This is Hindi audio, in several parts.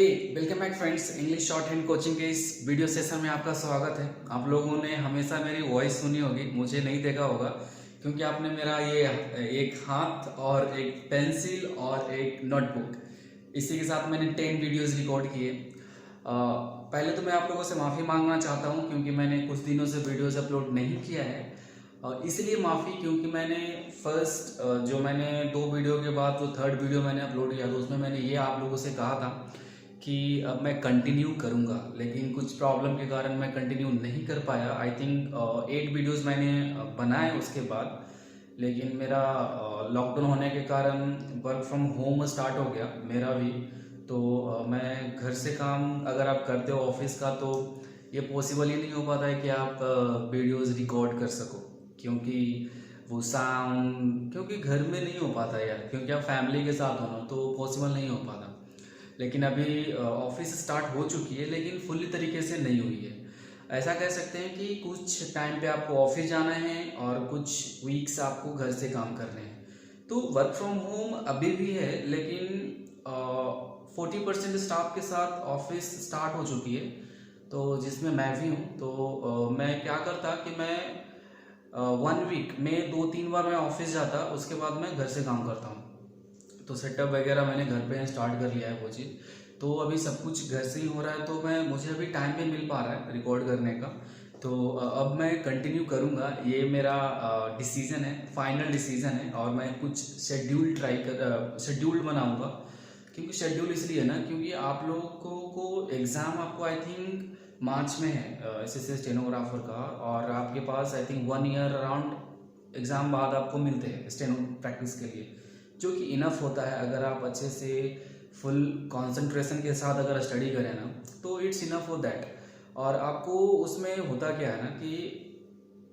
हे welcome back friends, English shorthand coaching के इस वीडियो सेशन में आपका स्वागत है। आप लोगों ने हमेशा मेरी वॉइस सुनी होगी, मुझे नहीं देखा होगा क्योंकि आपने मेरा ये एक हाथ और एक पेंसिल और एक नोटबुक, इसी के साथ मैंने 10 वीडियोस रिकॉर्ड किए। पहले तो मैं आप लोगों से माफ़ी मांगना चाहता हूँ क्योंकि मैंने कुछ दिनों से वीडियोस अपलोड नहीं किया है। इसलिए माफ़ी क्योंकि मैंने फर्स्ट जो मैंने 2 वीडियो के बाद जो थर्ड वीडियो मैंने अपलोड किया तो उसमें मैंने ये आप लोगों से कहा था कि अब मैं कंटिन्यू करूँगा, लेकिन कुछ प्रॉब्लम के कारण मैं कंटिन्यू नहीं कर पाया। आई थिंक 8 वीडियोस मैंने बनाए उसके बाद, लेकिन मेरा लॉकडाउन होने के कारण वर्क फ्रॉम होम स्टार्ट हो गया मेरा भी। तो मैं घर से काम अगर आप करते हो ऑफिस का तो ये पॉसिबल ही नहीं हो पाता है कि आप वीडियोस रिकॉर्ड कर सको, क्योंकि वो साउंड क्योंकि घर में नहीं हो पाता यार, क्योंकि आप फैमिली के साथ हो ना तो पॉसिबल नहीं हो पाता। लेकिन अभी ऑफिस स्टार्ट हो चुकी है लेकिन फुल्ली तरीके से नहीं हुई है। ऐसा कह सकते हैं कि कुछ टाइम पे आपको ऑफिस जाना है और कुछ वीक्स आपको घर से काम करने हैं। तो वर्क फ्रॉम होम अभी भी है, लेकिन 40% स्टाफ के साथ ऑफिस स्टार्ट हो चुकी है, तो जिसमें मैं भी हूँ। तो मैं क्या करता कि मैं 1 वीक में 2-3 बार मैं ऑफिस जाता, उसके बाद मैं घर से काम करता हूँ। तो सेटअप वगैरह मैंने घर पे स्टार्ट कर लिया है वो चीज़, तो अभी सब कुछ घर से ही हो रहा है, तो मैं मुझे अभी टाइम पे मिल पा रहा है रिकॉर्ड करने का। तो अब मैं कंटिन्यू करूँगा, ये मेरा डिसीज़न है, फाइनल डिसीज़न है। और मैं कुछ शेड्यूल बनाऊँगा, क्योंकि शेड्यूल इसलिए है ना क्योंकि आप लोगों को एग्ज़ाम आपको आई थिंक मार्च में है एसएससी स्टेनोग्राफर का, और आपके पास I think 1 year around exam बाद आपको मिलते हैं स्टेनो प्रैक्टिस के लिए, जो कि इनफ होता है। अगर आप अच्छे से फुल कंसंट्रेशन के साथ अगर स्टडी करें ना तो इट्स इनफ फॉर दैट। और आपको उसमें होता क्या है ना कि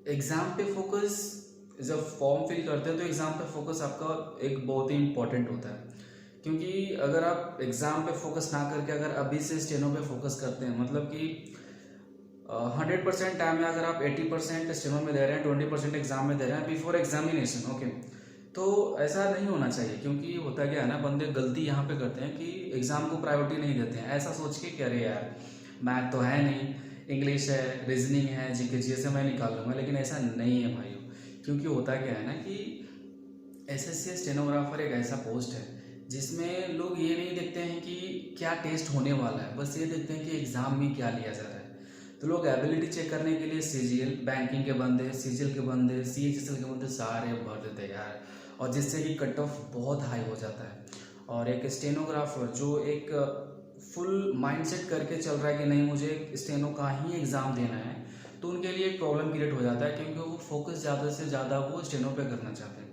एग्ज़ाम पे फोकस, जब फॉर्म फिल करते हैं तो एग्ज़ाम पे फोकस आपका एक बहुत ही इम्पोर्टेंट होता है। क्योंकि अगर आप एग्ज़ाम पे फोकस ना करके अगर अभी से स्टेनो पे फोकस करते हैं, मतलब कि 100% टाइम में अगर आप 80% स्टेनो में दे रहे हैं, 20% एग्जाम में दे रहे हैं बिफोर एग्जामिनेशन, ओके, तो ऐसा नहीं होना चाहिए। क्योंकि होता क्या है ना, बंदे गलती यहाँ पे करते हैं कि एग्ज़ाम को प्रायोरिटी नहीं देते हैं, ऐसा सोच के कि अरे यार मैथ तो है नहीं, इंग्लिश है, रीजनिंग है, जीके से मैं निकाल लूँगा, लेकिन ऐसा नहीं है भाइयों। क्योंकि होता क्या है ना कि एसएससी स्टेनोग्राफर एक ऐसा पोस्ट है जिसमें लोग ये नहीं देखते हैं कि क्या टेस्ट होने वाला है, बस ये देखते हैं कि एग्ज़ाम में क्या लिया जा रहा है। तो लोग एबिलिटी चेक करने के लिए सीजीएल, बैंकिंग के बंदे, सीजीएल के बंदे, सीएचएसएल के बंदे सारे भर देते हैं यार, और जिससे कि कट ऑफ बहुत हाई हो जाता है। और एक स्टेनोग्राफर जो एक फुल माइंडसेट करके चल रहा है कि नहीं मुझे स्टेनो का ही एग्ज़ाम देना है, तो उनके लिए एक प्रॉब्लम क्रिएट हो जाता है, क्योंकि वो फोकस ज़्यादा से ज़्यादा वो स्टेनो पे करना चाहते हैं।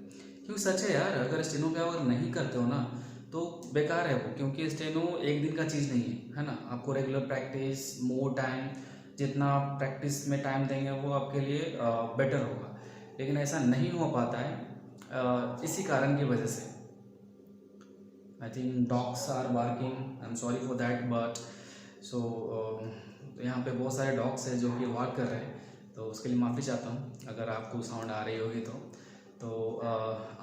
क्योंकि सच है यार, अगर स्टेनो पे अगर नहीं करते हो ना तो बेकार है वो, क्योंकि स्टेनो एक दिन का चीज़ नहीं है ना। आपको रेगुलर प्रैक्टिस, मोर टाइम, जितना आप प्रैक्टिस में टाइम देंगे वो आपके लिए बेटर होगा, लेकिन ऐसा नहीं हो पाता है इसी कारण की वजह से। I think dogs are barking, I am sorry for that, but so यहाँ पे बहुत सारे डॉग्स हैं जो कि वाक कर रहे हैं, तो उसके लिए माफ़ी चाहता हूँ अगर आपको साउंड आ रही होगी तो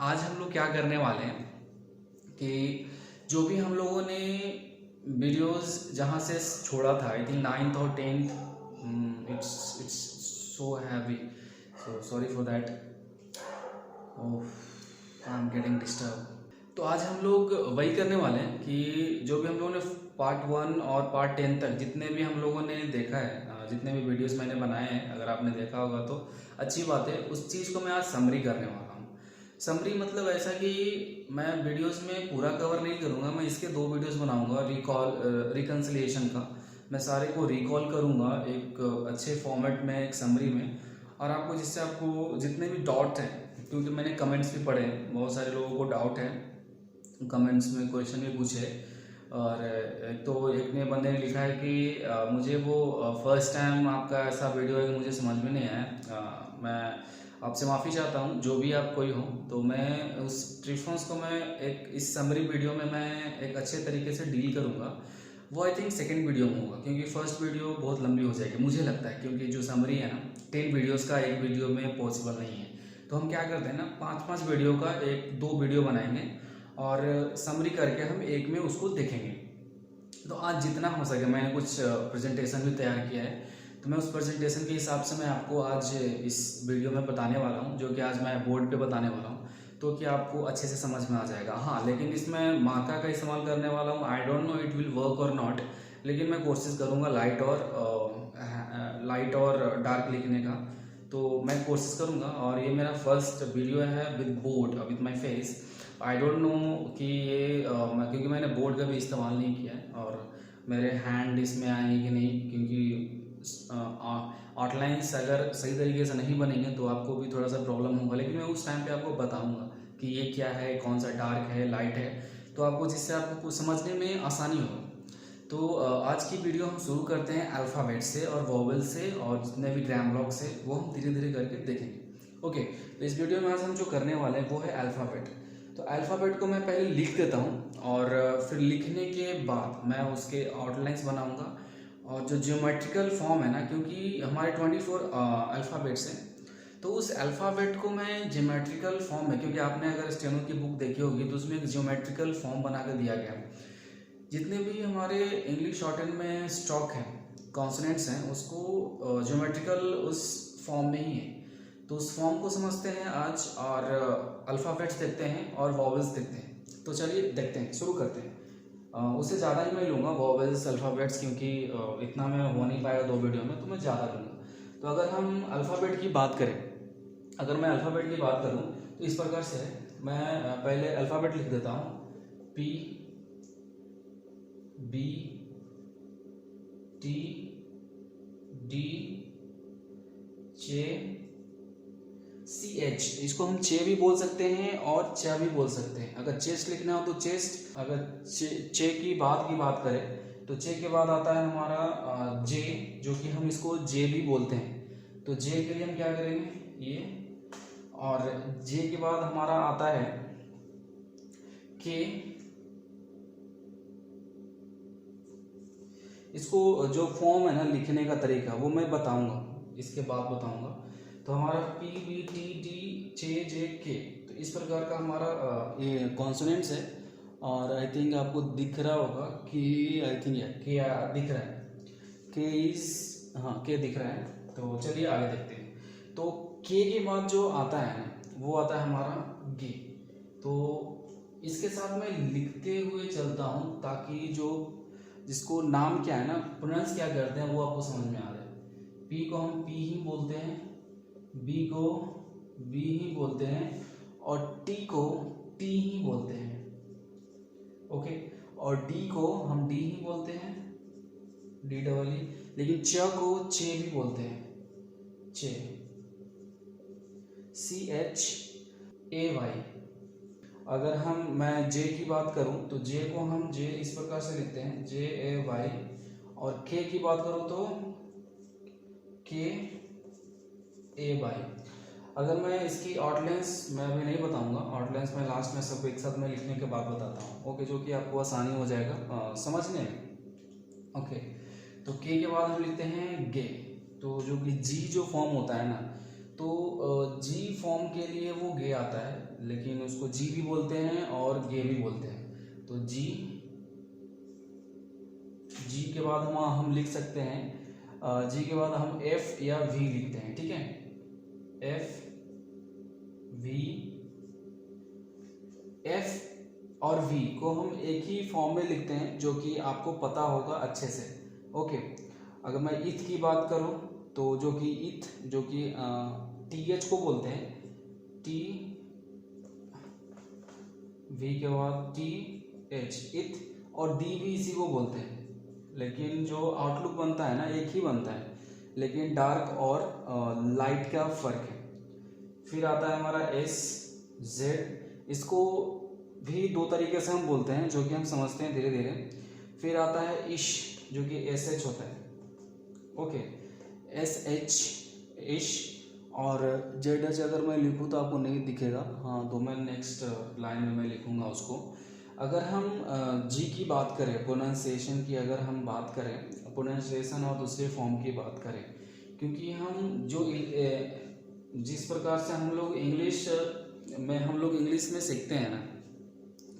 आज हम लोग क्या करने वाले हैं कि जो भी हम लोगों ने वीडियोस जहाँ से छोड़ा था, आई थिंक 9th और 10th, it's so heavy, so sorry for that, oh I'm getting disturbed। तो आज हम लोग वही करने वाले हैं कि जो भी हम लोगों ने पार्ट 1 और पार्ट 10 तक जितने भी हम लोगों ने देखा है, जितने भी वीडियोस मैंने बनाए हैं, अगर आपने देखा होगा तो अच्छी बात है, उस चीज़ को मैं आज समरी करने वाला हूँ। समरी मतलब ऐसा कि मैं वीडियोस में पूरा कवर नहीं करूँगा, मैं इसके 2 वीडियोस बनाऊँगा रिकन्सिलिएशन का। मैं सारे को रिकॉल करूँगा एक अच्छे फॉर्मेट में, एक समरी में, और आपको जिससे आपको जितने भी डाउट हैं, क्योंकि मैंने कमेंट्स भी पढ़े, बहुत सारे लोगों को डाउट है, कमेंट्स में क्वेश्चन भी पूछे। और तो एक ने बंदे ने लिखा है कि मुझे वो फर्स्ट टाइम आपका ऐसा वीडियो है कि मुझे समझ में नहीं आया, मैं आपसे माफ़ी चाहता हूँ जो भी आप कोई हो। तो मैं उस रिस्पॉन्स को मैं एक इस समरी वीडियो में मैं एक अच्छे तरीके से डील करूँगा। वो आई थिंक सेकंड वीडियो में होगा, क्योंकि फर्स्ट वीडियो बहुत लंबी हो जाएगी मुझे लगता है, क्योंकि जो समरी है ना 10 वीडियोस का एक वीडियो में पॉसिबल नहीं है। तो हम क्या करते हैं ना, 5-5 वीडियो का 1-2 वीडियो बनाएंगे और समरी करके हम एक में उसको देखेंगे। तो आज जितना हो सके मैंने कुछ प्रेजेंटेशन भी तैयार किया है, तो मैं उस प्रेजेंटेशन के हिसाब से मैं आपको आज इस वीडियो में बताने वाला हूँ, जो कि आज मैं बोर्ड पे बताने वाला हूँ, तो कि आपको अच्छे से समझ में आ जाएगा। हाँ, लेकिन इसमें मार्का का इस्तेमाल करने वाला हूँ। I don't know it will work और नॉट, लेकिन मैं कोशिश करूँगा लाइट और डार्क लिखने का, तो मैं कोशिश करूँगा। और ये मेरा फर्स्ट वीडियो है with board, with my face. I don't know कि ये क्योंकि मैंने बोर्ड का भी इस्तेमाल नहीं किया है, और मेरे हैंड इसमें आएंगे कि नहीं, क्योंकि आउटलाइंस अगर सही तरीके से नहीं बनेंगे तो आपको भी थोड़ा सा प्रॉब्लम होगा। लेकिन मैं उस टाइम पे आपको बताऊंगा कि ये क्या है, कौन सा डार्क है, लाइट है, तो आपको जिससे आपको कुछ समझने में आसानी हो। तो आज की वीडियो हम शुरू करते हैं अल्फ़ाबेट से और वोवेल से, और जितने भी ग्राम ब्लॉक से वो हम धीरे धीरे करके देखेंगे। ओके, तो इस वीडियो में आज हम जो करने वाले हैं वो है अल्फ़ाबेट। तो अल्फ़ाबेट को मैं पहले लिख देता हूँ, और फिर लिखने के बाद मैं उसके आउटलाइंस बनाऊँगा, और जो ज्योमेट्रिकल फॉर्म है ना, क्योंकि हमारे 24 अल्फ़ाबेट्स हैं, तो उस अल्फ़ाबेट को मैं ज्योमेट्रिकल फॉर्म में, क्योंकि आपने अगर स्टेनो की बुक देखी होगी तो उसमें एक ज्योमेट्रिकल फॉर्म बना कर दिया गया है। जितने भी हमारे इंग्लिश शॉर्ट हैंड में स्टॉक है, कॉन्सोनेंट्स हैं, उसको ज्योमेट्रिकल उस फॉर्म में ही है। तो उस फॉर्म को समझते हैं आज, और अल्फ़ाबेट्स देखते हैं और वॉवेल्स देखते हैं। तो चलिए देखते हैं, शुरू करते हैं। उससे ज़्यादा ही मैं लूँगा वॉवेल्स अल्फ़ाबेट्स, क्योंकि इतना मैं हो नहीं पाएगा 2 वीडियो में, तो मैं ज़्यादा लूँगा। तो अगर हम अल्फ़ाबेट की बात करें, अगर मैं अल्फ़ाबेट की बात करूँ तो इस प्रकार से है। मैं पहले अल्फ़ाबेट लिख देता हूँ, P B T D J C H। इसको हम चे भी बोल सकते हैं और चा भी बोल सकते हैं। अगर चेस्ट लिखना हो तो चेस्ट। अगर चे की बात करें तो चे के बाद आता है हमारा जे, जो कि हम इसको जे भी बोलते हैं। तो जे के लिए हम क्या करेंगे, ये, और जे के बाद हमारा आता है के। इसको जो फॉर्म है ना लिखने का तरीका वो मैं बताऊंगा, इसके बाद बताऊंगा। तो हमारा P B T D J J K, तो इस प्रकार का हमारा ये कॉन्सोनेंट्स है। और आई थिंक आपको दिख रहा होगा कि आई थिंक के दिख रहा है, के इज, हाँ के दिख रहा है। तो चलिए आगे देखते हैं। तो के के बाद जो आता है ना वो आता है हमारा गे। तो इसके साथ मैं लिखते हुए चलता हूँ, ताकि जो जिसको नाम क्या है ना, प्रोनाउंस क्या करते हैं वो आपको समझ में आ जाए। पी को हम पी ही बोलते हैं, बी को बी ही बोलते हैं, और टी को टी ही बोलते हैं। ओके, और डी को हम डी ही बोलते हैं, डी डबल ई। लेकिन च को चे भी बोलते हैं, चे, CHAY। अगर मैं जे की बात करूं तो जे को हम जे इस प्रकार से लिखते हैं, JAY। और के की बात करूं तो KAY। अगर मैं इसकी आउटलाइंस मैं अभी नहीं बताऊंगा, आउटलाइंस मैं लास्ट में सब एक साथ में लिखने के बाद बताता हूँ। ओके, जो कि आपको आसानी हो जाएगा समझने में। ओके, तो के के बाद हम लिखते हैं गे। तो जो कि जी जो फॉर्म होता है ना, तो जी फॉर्म के लिए वो गे आता है, लेकिन उसको जी भी बोलते हैं और गे भी बोलते हैं। तो जी के बाद हम लिख सकते हैं, जी के बाद हम एफ या वी लिखते हैं। ठीक है, एफ वी। एफ और वी को हम एक ही फॉर्म में लिखते हैं, जो कि आपको पता होगा अच्छे से। ओके, अगर मैं इथ की बात करूं तो जो कि इथ, जो कि TH को बोलते हैं, टी वी के बाद TH, इथ। और डी भी इसी को बोलते हैं, लेकिन जो आउटलुक बनता है ना एक ही बनता है, लेकिन डार्क और लाइट का फर्क है। फिर आता है हमारा SZ। इसको भी 2 तरीके से हम बोलते हैं, जो कि हम समझते हैं धीरे धीरे। फिर आता है इश, जो कि SH होता है। ओके, SH, इश। और ZH अगर मैं लिखूँ तो आपको नहीं दिखेगा, हाँ, तो मैं नेक्स्ट लाइन में मैं लिखूँगा उसको। अगर हम जी की बात करें, प्रोनाउंसिएशन की अगर हम बात करें, प्रोनाउंसिएशन और दूसरे फॉर्म की बात करें, क्योंकि हम जो जिस प्रकार से हम लोग इंग्लिश में सीखते हैं ना,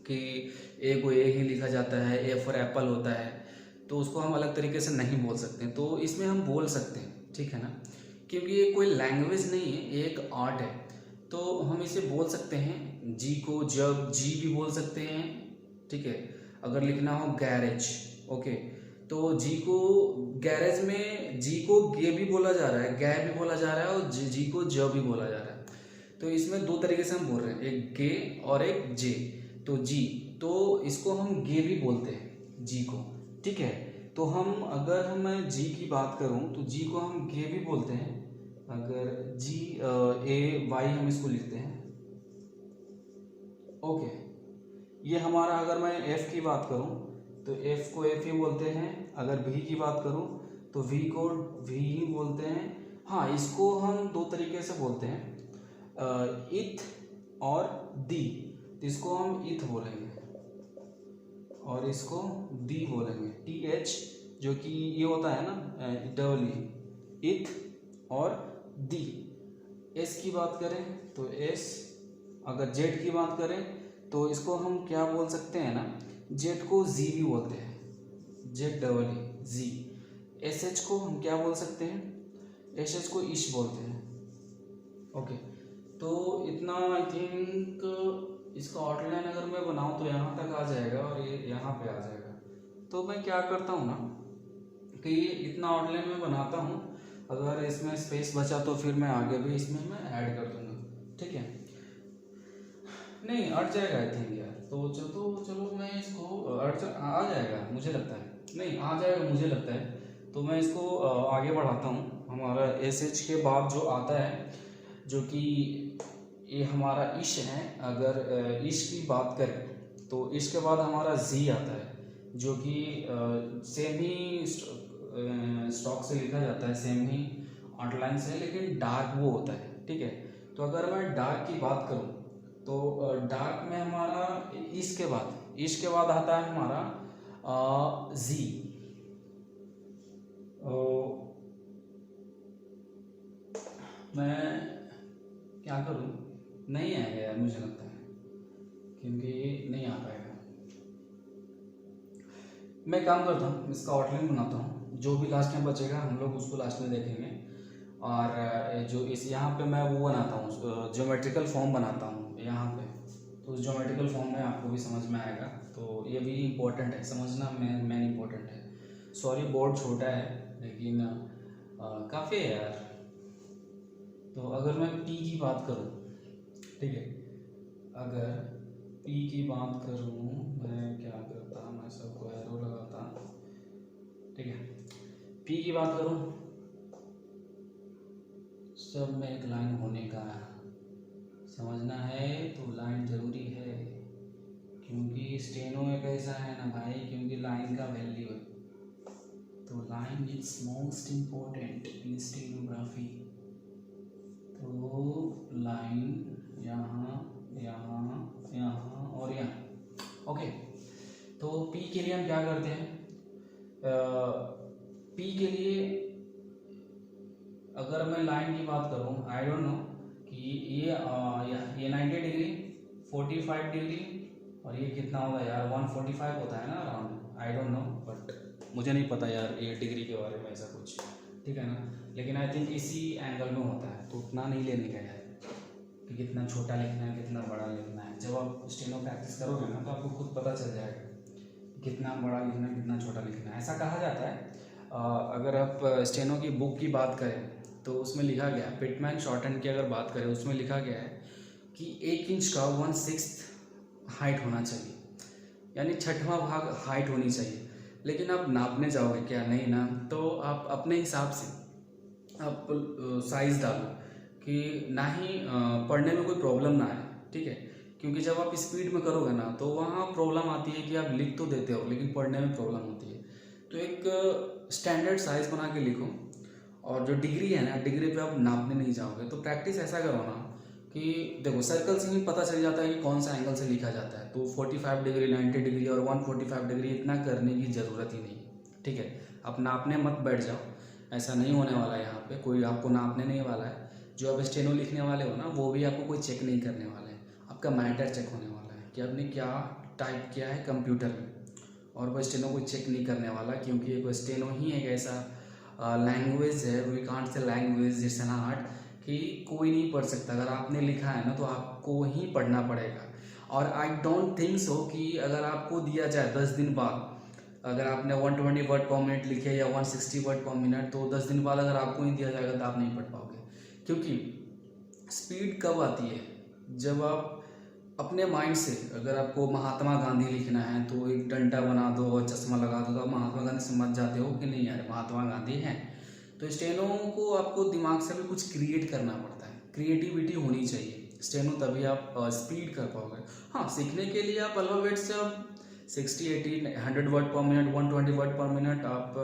कि ए को ए ही लिखा जाता है, ए फॉर एप्पल होता है, तो उसको हम अलग तरीके से नहीं बोल सकते, तो इसमें हम बोल सकते हैं, ठीक है ना, क्योंकि ये कोई लैंग्वेज नहीं है, ये एक आर्ट है। तो हम इसे बोल सकते हैं, जी को जब जी भी बोल सकते हैं, ठीक है। अगर लिखना हो गैरेज, ओके, तो जी को गैरेज में जी को गे भी बोला जा रहा है, गै भी बोला जा रहा है, और जी को ज भी बोला जा रहा है। तो इसमें दो तरीके से हम बोल रहे हैं, एक गे और एक जे। तो जी, तो इसको हम गे भी बोलते हैं, जी को, ठीक है। तो हम अगर हम जी की बात करूं तो जी को हम गे भी बोलते हैं। अगर जी ए वाई हम इसको लिखते हैं, ओके। ये हमारा, अगर मैं एफ की बात करूं तो एफ को एफ ही बोलते हैं। अगर वी की बात करूं तो वी को वी ही बोलते हैं। हाँ, इसको हम दो तरीके से बोलते हैं, इथ और दी। तो इसको हम इथ बोलेंगे और इसको दी बोलेंगे, टी एच, जो कि ये होता है ना डबल ई, इथ और दी। एस की बात करें तो एस, अगर जेड की बात करें तो इसको हम क्या बोल सकते हैं ना, जेड को जी भी बोलते हैं, जेड डबल ई जी। एस एच को हम क्या बोल सकते हैं, एस एच को इश बोलते हैं, ओके। तो इतना आई थिंक इसका आउटलाइन अगर मैं बनाऊं तो यहाँ तक आ जाएगा और ये यहाँ पे आ जाएगा। तो मैं क्या करता हूँ ना कि इतना आउटलाइन मैं बनाता हूँ, अगर इसमें स्पेस बचा तो फिर मैं आगे भी इसमें मैं ऐड कर दूंगा, ठीक है। नहीं अट जाएगा आई थिंक यार, तो चलो मैं इसको आ जाएगा मुझे लगता है, नहीं आ जाएगा मुझे लगता है। तो मैं इसको आगे बढ़ाता हूँ। हमारा एस एच के बाद जो आता है, जो कि ये हमारा इश है। अगर इश की बात करें तो इश के बाद हमारा जी आता है, जो कि सेम ही स्टॉक से लिखा जाता है, सेम ही आउटलाइन से, लेकिन डार्क वो होता है, ठीक है। तो अगर मैं डार्क की बात करूं तो डार्क में हमारा इश के बाद आता है हमारा जी। मैं क्या करूं, नहीं आएगा यार मुझे लगता है, क्योंकि नहीं आ पाएगा। मैं काम करता हूँ, इसका आउटलाइन बनाता हूँ, जो भी लास्ट में बचेगा हम लोग उसको लास्ट में देखेंगे। और जो इस यहाँ पे मैं वो बनाता हूँ, ज्योमेट्रिकल फॉर्म बनाता हूँ यहाँ पे। तो उस ज्योमेट्रिकल फॉर्म में आपको भी समझ में आएगा, तो ये भी इम्पोर्टेंट है समझना, मेन इम्पोर्टेंट है। सॉरी बोर्ड छोटा है लेकिन काफ़ी है यार। तो अगर मैं पी की बात करूँ, ठीक है, अगर पी की बात करूँ मैं क्या करता, मैं सबको एरो लगाता, ठीक है। पी की बात करूँ, सब में एक लाइन होने का समझना है, तो लाइन जरूरी है, क्योंकि स्टेनो में कैसा है ना भाई, क्योंकि लाइन का वैल्यू है, तो line is most important in stenography. तो लाइन यहाँ यहाँ यहाँ और यहाँ, ओके। तो पी के लिए हम क्या करते हैं, पी के लिए अगर मैं लाइन की बात करूँ, आई डोंट नो कि ये 90 डिग्री, 45 डिग्री, और ये कितना होगा यार, 145 होता है ना around, I don't know, but मुझे नहीं पता यार ये डिग्री के बारे में ऐसा कुछ, ठीक है ना। लेकिन आई थिंक इसी एंगल में होता है, तो उतना नहीं लेने का यार कि कितना छोटा लिखना है कितना बड़ा लिखना है। जब आप स्टेनो प्रैक्टिस करोगे ना तो आपको खुद पता चल जाएगा कितना बड़ा लिखना है कितना छोटा लिखना है। ऐसा कहा जाता है, अगर आप स्टेनो की बुक की बात करें तो उसमें लिखा गया है, पिटमैन शॉर्टहैंड की अगर बात करें उसमें लिखा गया है कि 1 इंच का 1/6 हाइट होना चाहिए, यानी 6वां भाग हाइट होनी चाहिए। लेकिन आप नापने जाओगे क्या, नहीं ना, तो आप अपने हिसाब से आप साइज़ डालो कि ना ही पढ़ने में कोई प्रॉब्लम ना आए, ठीक है। क्योंकि जब आप स्पीड में करोगे ना तो वहाँ प्रॉब्लम आती है कि आप लिख तो देते हो लेकिन पढ़ने में प्रॉब्लम होती है। तो एक स्टैंडर्ड साइज़ बना के लिखो, और जो डिग्री है ना, डिग्री पे आप नापने नहीं जाओगे। तो प्रैक्टिस ऐसा करो ना कि देखो सर्कल से ही पता चल जाता है कि कौन सा एंगल से लिखा जाता है। तो 45 डिग्री, 90 डिग्री और 145 डिग्री इतना करने की ज़रूरत ही नहीं, ठीक है। आप नापने मत बैठ जाओ, ऐसा नहीं होने वाला है। यहाँ पे कोई आपको नापने नहीं वाला है। जो आप स्टेनो लिखने वाले हो ना, वो भी आपको कोई चेक नहीं करने वाला है, आपका मैटर चेक होने वाला है कि आपने क्या टाइप किया है कंप्यूटर में, और वो स्टेनो को चेक नहीं करने वाला, क्योंकि एक स्टेनो ही एक ऐसा लैंग्वेज है, we can't say language it's an art, कि कोई नहीं पढ़ सकता। अगर आपने लिखा है ना तो आपको ही पढ़ना पड़ेगा। और आई डोंट थिंक सो कि अगर आपको दिया जाए 10 दिन बाद, अगर आपने 120 वर्ड पर मिनट लिखे या 160 वर्ड पर मिनट, तो 10 दिन बाद अगर आपको नहीं दिया जाएगा तो आप नहीं पढ़ पाओगे। क्योंकि स्पीड कब आती है, जब आप अपने माइंड से, अगर आपको महात्मा गांधी लिखना है तो एक डंडा बना दो और चश्मा लगा दो, तो आप महात्मा गांधी समझ जाते हो कि नहीं यार महात्मा गांधी हैं। तो स्टेनो को आपको दिमाग से भी कुछ क्रिएट करना पड़ता है, क्रिएटिविटी होनी चाहिए स्टेनो, तभी आप स्पीड कर पाओगे। हाँ, सीखने के लिए आप अल्फ़ाबेट से आप 60, 80, 100 वर्ड पर मिनट, 120 वर्ड पर मिनट आप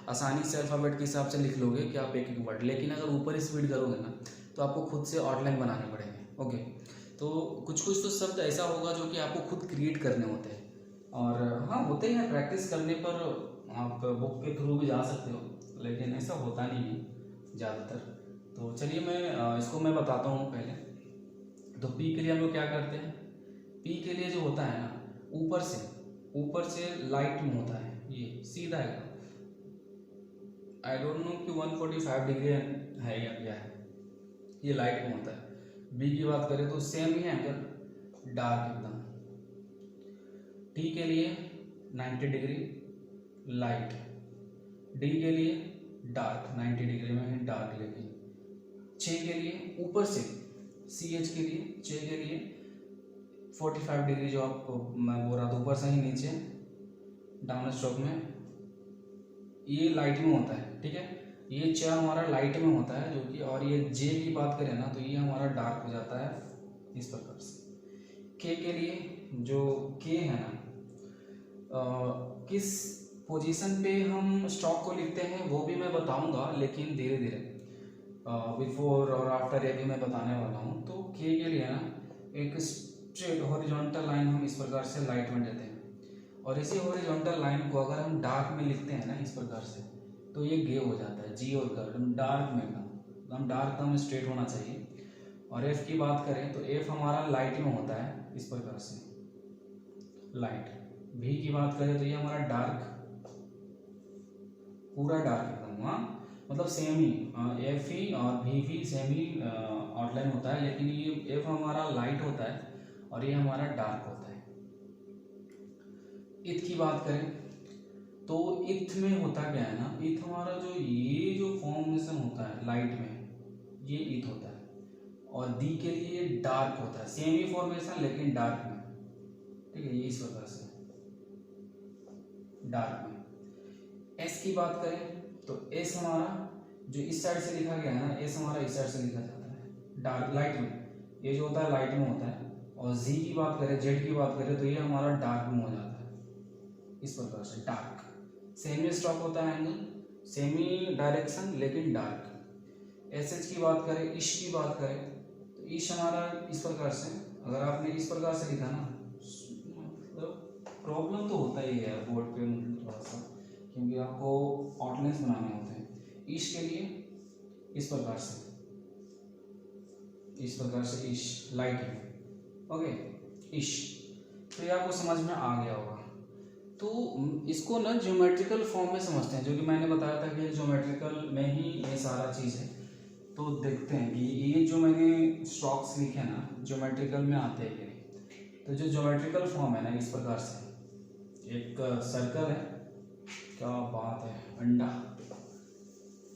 आसानी से अल्फ़ाबेट के हिसाब से लिख लोगे कि आप एक एक वर्ड। लेकिन अगर ऊपर स्पीड करोगे ना तो आपको खुद से आउटलाइन बनाने पड़ेंगे। ओके, तो कुछ कुछ तो शब्द ऐसा होगा जो कि आपको खुद क्रिएट करने होते हैं। और हाँ, होते हैं, प्रैक्टिस करने पर आप बुक के थ्रू भी जा सकते हो, लेकिन ऐसा होता नहीं है ज़्यादातर। तो चलिए मैं बताता हूँ पहले। तो पी के लिए हम लोग क्या करते हैं, पी के लिए जो होता है ना, ऊपर से लाइट में होता है, ये सीधा है। आई डोंट नो कि 145 डिग्री है या क्या है, ये लाइट में होता है। बी की बात करें तो सेम ही एंगल, डार्क एकदम। टी के लिए 90 डिग्री लाइट, डी के लिए डार्क 90 डिग्री में है डार्क। लेकिन चे के लिए ऊपर से, सी एच के लिए, चे के लिए 45 डिग्री, जो आपको मैं बोल रहा था ऊपर से ही नीचे डाउन स्ट्रोक में, ये लाइट में होता है। ठीक है, ये च हमारा लाइट में होता है जो कि, और ये जे की बात करें ना तो ये हमारा डार्क हो जाता है इस प्रकार से। के लिए जो के है ना, किस पोजीशन पे हम स्ट्रोक को लिखते हैं वो भी मैं बताऊंगा, लेकिन धीरे धीरे बिफोर और आफ्टर ये भी मैं बताने वाला हूँ। तो के लिए ना एक स्ट्रेट हॉरिजॉन्टल लाइन हम इस प्रकार से लाइट में देते हैं, और इसी हॉरिजॉन्टल लाइन को अगर हम डार्क में लिखते हैं ना इस प्रकार से, तो ये गे हो जाता है, जी और ग डार्क में एकदम डार्क एकदम स्ट्रेट होना चाहिए। और एफ की बात करें तो एफ हमारा लाइट में होता है इस प्रकार से, लाइट। भी की बात करें तो ये हमारा डार्क, पूरा डार्क एकदम, हाँ मतलब सेम ही, एफ ही और भी सेम ही आउटलाइन होता है, लेकिन ये एफ हमारा लाइट होता है और ये हमारा डार्क होता है। इथ की बात करें तो इथ में होता क्या है ना, इथ हमारा जो ये जो फॉर्मेशन होता है लाइट में, ये इथ होता है। और दी के लिए डार्क होता है, सेम ही फॉर्मेशन लेकिन डार्क में। ठीक है, ये इस प्रकार से डार्क में। एस की बात करें तो एस हमारा जो इस साइड से लिखा गया है ना, एस हमारा इस साइड से लिखा जाता है डार्क लाइट में, ये जो होता है लाइट में होता है। और जी की बात करें, जेड की बात करें तो ये हमारा डार्क में हो जाता है इस प्रकार से, डार्क। सेमी स्ट्रोक होता है एंगल, सेमी डायरेक्शन लेकिन डार्क। एस एच की बात करें, इश की बात करें तो इश हमारा इस प्रकार से, अगर आपने इस प्रकार से लिखा ना, प्रॉब्लम तो होता ही है बोर्ड पे थोड़ा सा, क्योंकि आपको आउटलाइंस बनाने होते हैं। इश के लिए इस प्रकार से, इश लाइट में। ओके, इश, तो ये आपको समझ में आ गया होगा। तो इसको ना ज्योमेट्रिकल फॉर्म में समझते हैं, जो कि मैंने बताया था कि ज्योमेट्रिकल में ही ये सारा चीज़ है। तो देखते हैं कि ये जो मैंने स्ट्रोक्स लिखे ना ज्योमेट्रिकल में आते हैं कि नहीं। तो जो ज्योमेट्रिकल फॉर्म है ना इस प्रकार से, एक सर्कल है, क्या बात है, अंडा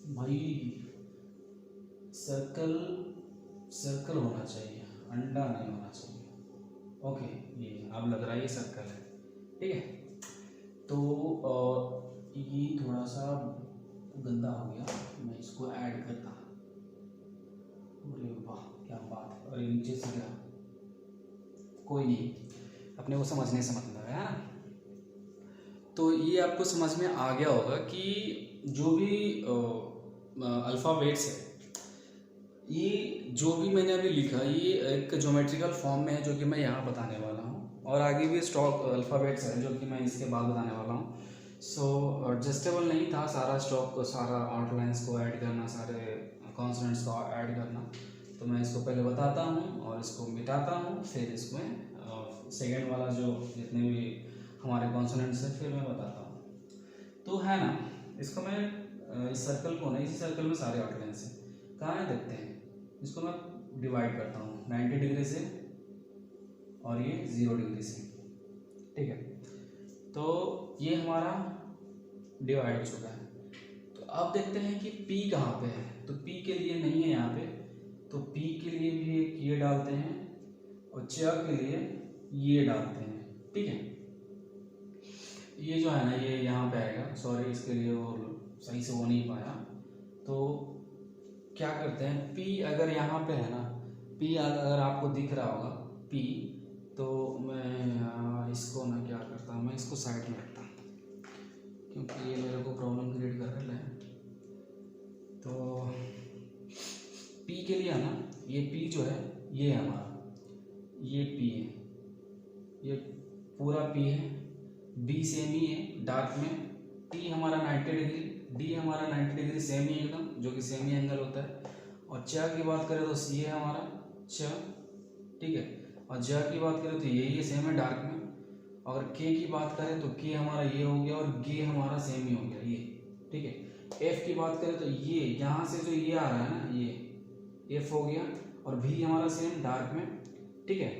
भाई, सर्कल होना चाहिए, अंडा नहीं होना चाहिए। ओके, ये अब लग रहा है ये सर्कल है। ठीक है, तो ये थोड़ा सा गंदा हो गया, मैं इसको ऐड करता। अरे वाह क्या बात है, अरे नीचे से गया, कोई नहीं, अपने को समझने से मतलब है ना। तो ये आपको समझ में आ गया होगा कि जो भी अल्फ़ाबेट्स है, ये जो भी मैंने अभी लिखा ये एक ज्योमेट्रिकल फॉर्म में है, जो कि मैं यहाँ बताने वाला हूँ। और आगे भी स्ट्रोक अल्फ़ाबेट्स है जो कि मैं इसके बाद बताने वाला हूँ। सो एडजस्टेबल नहीं था सारा स्ट्रोक को, सारा आउटलाइंस को ऐड करना, सारे कॉन्सोनेंट्स को ऐड करना। तो मैं इसको पहले बताता हूँ और इसको मिटाता हूँ, फिर इसमें सेकेंड वाला जो जितने भी हमारे कॉन्सोनेंट से, फिर मैं बताता हूँ। तो है ना, इसको मैं इस सर्कल को ना, इसी सर्कल में सारे आउटलाइंस हैं, कहाँ है देखते हैं। इसको मैं डिवाइड करता हूँ 90 डिग्री से और ये 0 डिग्री से, ठीक है। तो ये हमारा डिवाइड हो चुका है। तो अब देखते हैं कि P कहाँ पे है। तो P के लिए नहीं है यहाँ पे, तो P के लिए भी एक ये डालते हैं और च के लिए ये डालते हैं, ठीक है। ये जो है ना, ये यहाँ पे आएगा, सॉरी इसके लिए वो सही से हो नहीं पाया। तो क्या करते हैं, P अगर यहाँ पे है ना, P अगर आपको दिख रहा होगा P, तो मैं इसको ना क्या करता हूँ, मैं इसको साइड में रखता हूँ क्योंकि ये मेरे को प्रॉब्लम क्रिएट कर रहा है। तो P के लिए है ना, ये P जो है ये है हमारा, ये P है, ये पूरा P है। B सेम ही है डार्क में, T हमारा 90 डिग्री, D हमारा 90 डिग्री सेम ही एकदम, जो कि सेम ही एंगल होता है। और च की बात करें तो C है हमारा च, ठीक है। और ज की बात करें तो ये सेम है डार्क में। और K की बात करें तो K हमारा ये हो गया और G हमारा सेम ही हो गया ये, ठीक है। F की बात करें तो ये यहाँ से जो ये आ रहा है ना, ये F हो गया और V हमारा सेम डार्क में, ठीक है।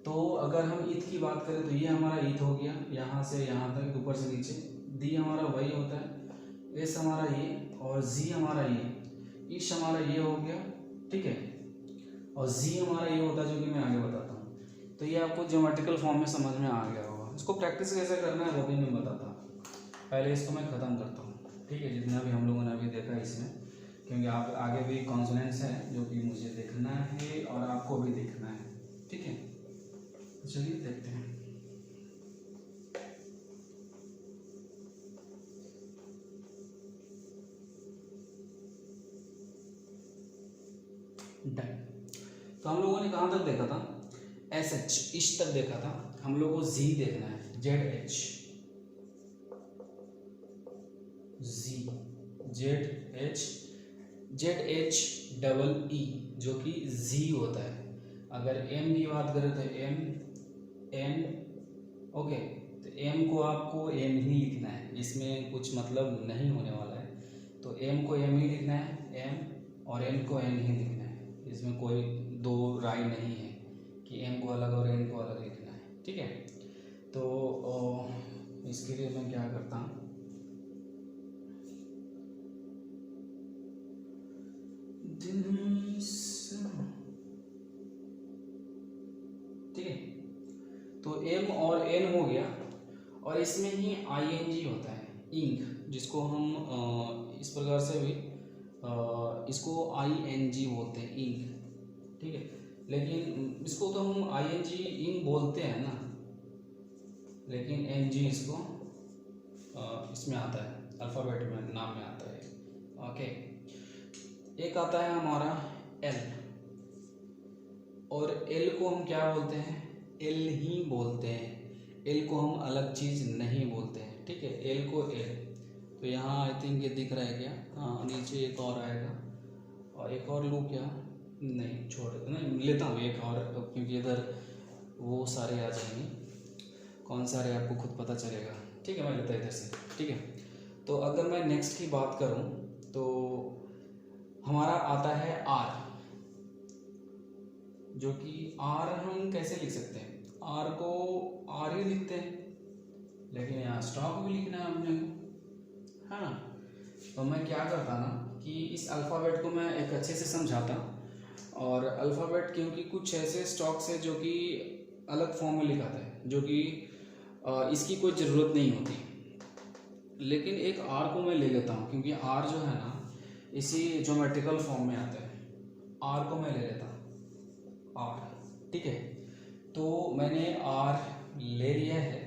तो अगर हम ईथ की बात करें तो ये हमारा ईथ हो गया, यहाँ से यहाँ तक, ऊपर से नीचे। D हमारा वही होता है, S हमारा ये और Z हमारा ये, ईश हमारा ये हो गया, ठीक है। और Z हमारा ये होता है, जो कि मैं आगे बताता हूँ। तो ये आपको ज्योमेट्रिकल फॉर्म में समझ में आ गया होगा। इसको प्रैक्टिस कैसे करना है वो भी मैं बताता हूँ। पहले इसको मैं ख़त्म करता हूँ, ठीक है, जितना भी हम लोगों ने अभी देखा इसमें, क्योंकि आप आगे भी कॉन्सोनेंट्स हैं जो कि मुझे देखना है और आपको भी देखना है, ठीक है। तो चलिए देखते हैं। डन। तो हम लोगों ने कहाँ तक देखा था, SH इस तक देखा था। हम लोगों को Z देखना है, ZH, ZH डबल E, जो कि Z होता है। अगर M की बात करें तो M, ओके। तो M को आपको M ही लिखना है, इसमें कुछ मतलब नहीं होने वाला है। तो M को M ही लिखना है, M, और N को N ही लिखना है। इसमें कोई दो राय नहीं है कि M को अलग और N को अलग लिखना है, ठीक है। तो इसके लिए मैं क्या करता हूँ, ठीक है। तो M और N हो गया, और इसमें ही ING होता है, इंक, जिसको हम इस प्रकार से भी इसको ING बोलते हैं, इंक, ठीक है। लेकिन इसको तो हम ING इंक बोलते हैं ना, लेकिन NG इसको इसमें आता है, अल्फ़ाबेट में नाम में आता है, ओके। एक आता है हमारा L, और L को हम क्या बोलते हैं, L ही बोलते हैं। L को हम अलग चीज़ नहीं बोलते हैं, ठीक है। L को L, तो यहाँ आई थिंक ये दिख रहा है क्या, हाँ, नीचे एक और आएगा, और एक और लूँ क्या, नहीं छोड़, नहीं लेता हूँ एक और, क्योंकि इधर वो सारे आ जाएंगे, कौन सारे आपको खुद पता चलेगा, ठीक है। मैं लेता इधर से, ठीक है। तो अगर मैं नेक्स्ट की बात करूँ तो हमारा आता है R, जो कि R हम कैसे लिख सकते हैं, R को R ही लिखते हैं, लेकिन यहाँ स्टॉक भी लिखना है अपने को, है ना। तो मैं क्या करता ना कि इस अल्फ़ाबेट को मैं एक अच्छे से समझाता, और अल्फ़ाबेट क्योंकि कुछ ऐसे स्टॉक्स है जो कि अलग फॉर्म में लिखा था, जो कि इसकी कोई ज़रूरत नहीं होती, लेकिन एक R को मैं ले लेता हूँ, क्योंकि R जो है ना इसी ज्योमेट्रिकल फॉर्म में आता है। R को मैं ले लेता हूँ, R, ठीक है। तो मैंने R ले लिया है,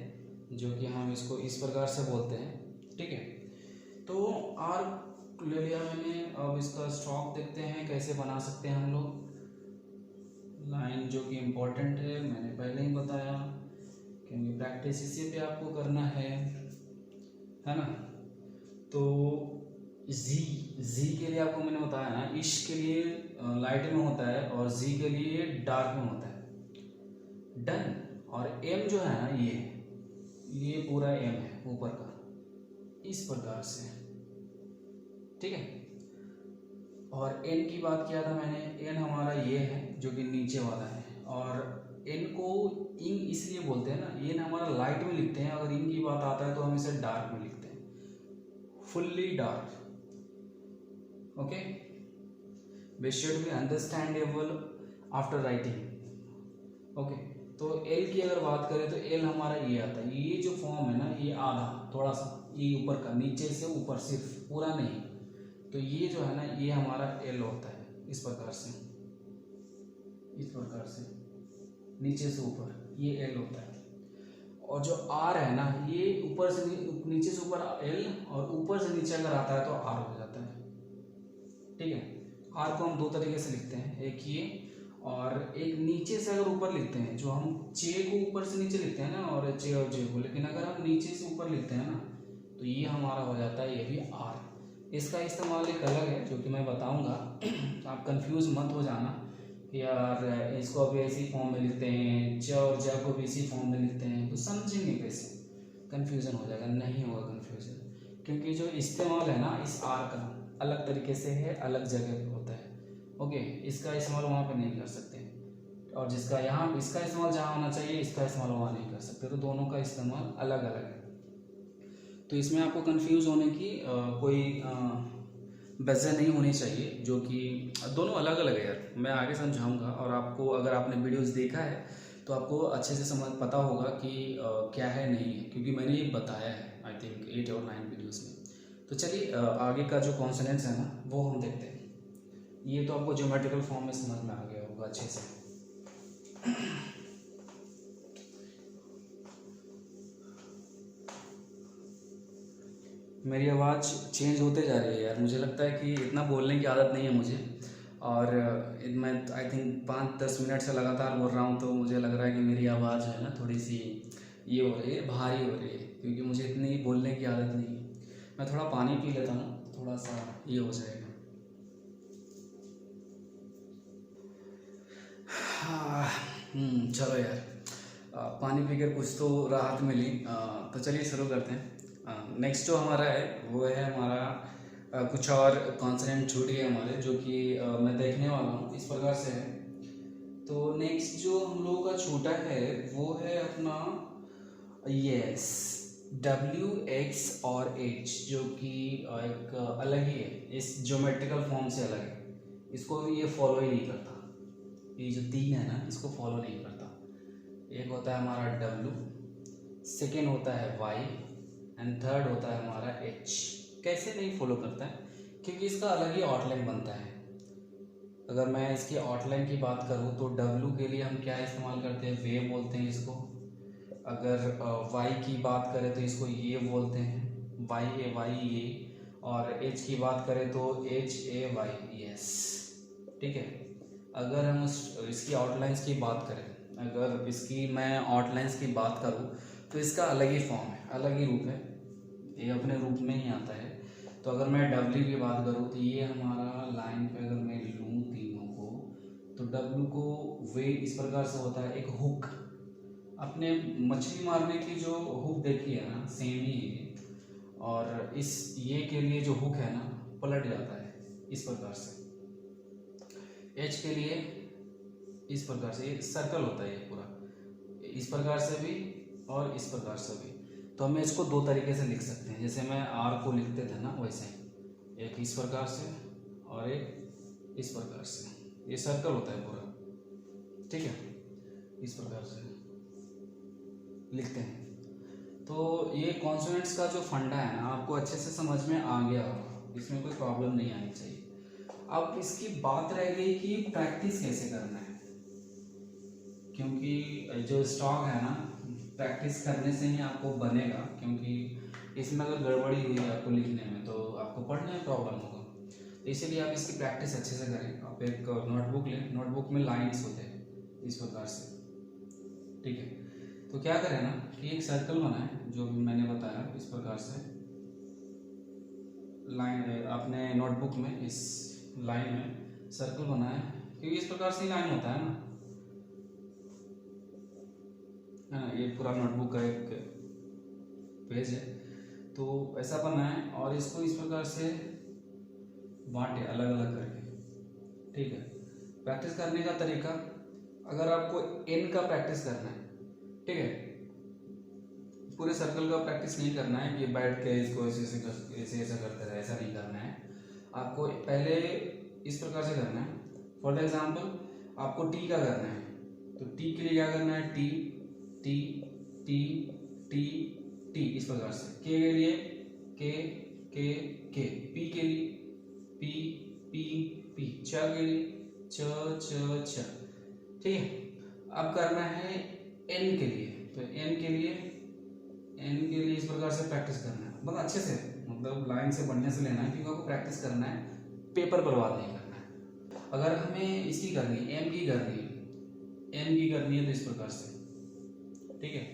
जो कि हम इसको इस प्रकार से बोलते हैं, ठीक है। तो R ले लिया मैंने। अब इसका स्ट्रोक देखते हैं कैसे बना सकते हैं हम लोग। लाइन जो कि इम्पोर्टेंट है, मैंने पहले ही बताया, क्योंकि प्रैक्टिस इसी पे आपको करना है ना। तो जी के लिए आपको मैंने बताया ना, इश के लिए लाइट में होता है और जी के लिए डार्क में होता है, डन। और एम जो है ना, ये ये पूरा एम है ऊपर का, इस प्रकार से, ठीक है। और एन की बात किया था मैंने, एन हमारा ये है जो कि नीचे वाला है, और एन को इंग इसलिए बोलते हैं ना, एन हमारा लाइट में लिखते हैं, अगर इंग की बात आता है तो हम इसे डार्क में लिखते हैं, fully dark, okay. We should be understandable after writing, okay. तो एल की अगर बात करें तो एल हमारा ये आता है, ये जो फॉर्म है ना, ये आधा थोड़ा सा, ये ऊपर का, नीचे से ऊपर, सिर्फ पूरा नहीं, तो ये जो है ना, ये हमारा एल होता है, इस प्रकार से, इस प्रकार से नीचे से ऊपर, ये एल होता है। और जो आर है ना, ये ऊपर से नीचे से ऊपर एल, और ऊपर से नीचे अगर आता है तो आर हो जाता है, ठीक है। आर को हम दो तरीके से लिखते हैं, एक ये, और एक नीचे से अगर ऊपर लिखते हैं, जो हम चे को ऊपर से नीचे लिखते हैं ना, और चे और जे को, लेकिन अगर हम नीचे से ऊपर लिखते हैं ना, तो ये हमारा हो जाता है, ये भी आर। इसका इस्तेमाल एक अलग है जो कि मैं बताऊंगा, आप कंफ्यूज मत हो जाना कि यार इसको अभी इसी फॉर्म में लिखते हैं, च और ज को भी इसी फॉर्म में लिखते हैं, तो समझेंगे कैसे, कन्फ्यूज़न हो जाएगा। नहीं होगा कन्फ्यूज़न, क्योंकि जो इस्तेमाल है ना इस आर का, अलग तरीके से है, अलग जगह पे होता है, ओके। इसका इस्तेमाल वहाँ पे नहीं कर सकते, और जिसका यहाँ इसका इस्तेमाल जहाँ होना चाहिए, इसका इस्तेमाल वहाँ नहीं कर सकते, तो दोनों का इस्तेमाल अलग अलग है। तो इसमें आपको कंफ्यूज होने की कोई वजह नहीं होनी चाहिए, जो कि दोनों अलग अलग है यार, मैं आगे समझाऊंगा। और आपको, अगर आपने वीडियोस देखा है तो आपको अच्छे से समझ पता होगा कि क्या है नहीं है, क्योंकि मैंने ये बताया है आई थिंक 8 और 9 वीडियोस में। तो चलिए आगे का जो कॉन्सोनेंट्स है ना, वो हम देखते हैं। ये तो आपको ज्योमेट्रिकल फॉर्म में समझ में आ गया होगा अच्छे से। मेरी आवाज़ चेंज होते जा रही है यार, मुझे लगता है कि इतना बोलने की आदत नहीं है मुझे, और मैं आई थिंक 5-10 मिनट से लगातार बोल रहा हूँ, तो मुझे लग रहा है कि मेरी आवाज़ है ना थोड़ी सी ये हो रही है, भारी हो रही है, क्योंकि मुझे इतनी बोलने की आदत नहीं है। मैं थोड़ा पानी पी लेता हूँ, थोड़ा सा ये हो जाएगा। हाँ, चलो यार, पानी पीकर कुछ तो राहत मिली। तो चलिए शुरू करते हैं। नेक्स्ट जो हमारा है वो है हमारा कुछ और कॉन्सोनेंट छूट गए हमारे, जो कि मैं देखने वाला हूँ, इस प्रकार से है। तो नेक्स्ट जो हम लोगों का छूटा है वो है अपना यस, डब्ल्यू, एक्स और एच, जो कि एक अलग ही है, इस ज्योमेट्रिकल फॉर्म से अलग है, इसको ये फॉलो ही नहीं करता। ये जो तीन है ना, इसको फॉलो नहीं करता। एक होता है हमारा डब्लू, सेकेंड होता है वाई, एंड थर्ड होता है हमारा एच। कैसे नहीं फॉलो करता है? क्योंकि इसका अलग ही आउटलाइन बनता है। अगर मैं इसकी आउटलाइन की बात करूँ तो डब्लू के लिए हम क्या इस्तेमाल करते हैं, वे बोलते हैं इसको। अगर वाई की बात करें तो इसको ये बोलते हैं, वाई ये। और एच की बात करें तो एच ए वाई, यस, ठीक है। अगर हम इसकी आउटलाइंस की बात करें, अगर इसकी मैं आउटलाइंस की बात करूँ तो इसका अलग ही फॉर्म है, अलग ही रूप है, ये अपने रूप में ही आता है। तो अगर मैं डब्ल्यू की बात करूँ तो ये हमारा लाइन पे अगर मैं लूँ तीनों को, तो डब्ल्यू को वे इस प्रकार से होता है, एक हुक, अपने मछली मारने की जो हुक देखी है ना, सेम ही है। और इस ये के लिए जो हुक है ना, पलट जाता है इस प्रकार से। एच के लिए इस प्रकार से, ये सर्कल होता है ये पूरा, इस प्रकार से भी और इस प्रकार से भी। तो हम इसको दो तरीके से लिख सकते हैं, जैसे मैं आर को लिखते थे ना वैसे, एक इस प्रकार से और एक इस प्रकार से, ये सर्कल होता है पूरा, ठीक है, इस प्रकार से लिखते हैं। तो ये कॉन्सोनेंट्स का जो फंडा है ना, आपको अच्छे से समझ में आ गया होगा, इसमें कोई प्रॉब्लम नहीं आनी चाहिए। अब इसकी बात रह गई कि प्रैक्टिस कैसे करना है, क्योंकि जो स्टॉक है ना, प्रैक्टिस करने से ही आपको बनेगा, क्योंकि इसमें अगर गड़बड़ी हुई है आपको लिखने में तो आपको पढ़ने में प्रॉब्लम होगा। तो इसीलिए आप इसकी प्रैक्टिस अच्छे से करें। आप एक नोटबुक लें, नोटबुक में लाइन्स होते हैं इस प्रकार से, ठीक है। तो क्या करें ना कि एक सर्कल बनाएं, जो भी मैंने बताया इस प्रकार से लाइन, अपने नोटबुक में इस लाइन में सर्कल बनाएं, क्योंकि इस प्रकार से ही लाइन होता है ना, ये पूरा नोटबुक का एक पेज है, तो ऐसा बनाएं और इसको इस प्रकार से बांटे अलग अलग करके, ठीक है। प्रैक्टिस करने का तरीका, अगर आपको एन का प्रैक्टिस करना है, ठीक है, पूरे सर्कल का प्रैक्टिस नहीं करना है कि बैठ के इसको ऐसे ऐसे करते रहे, ऐसा नहीं करना है। आपको पहले इस प्रकार से करना है। फॉर एग्जाम्पल आपको टी का करना है, तो टी के लिए क्या करना है, T T T T T, इस प्रकार से। के लिए के के के, पी के लिए पी पी पी, च के लिए च च च, ठीक है। अब करना है एन के लिए, तो एन के लिए इस प्रकार से प्रैक्टिस करना है, मतलब अच्छे से, मतलब लाइन से बढ़िया से लेना है, क्योंकि आपको प्रैक्टिस करना है, पेपर बर्बाद नहीं करना है। अगर हमें इसकी करनी है, एम की करनी है तो इस प्रकार से, ठीक है।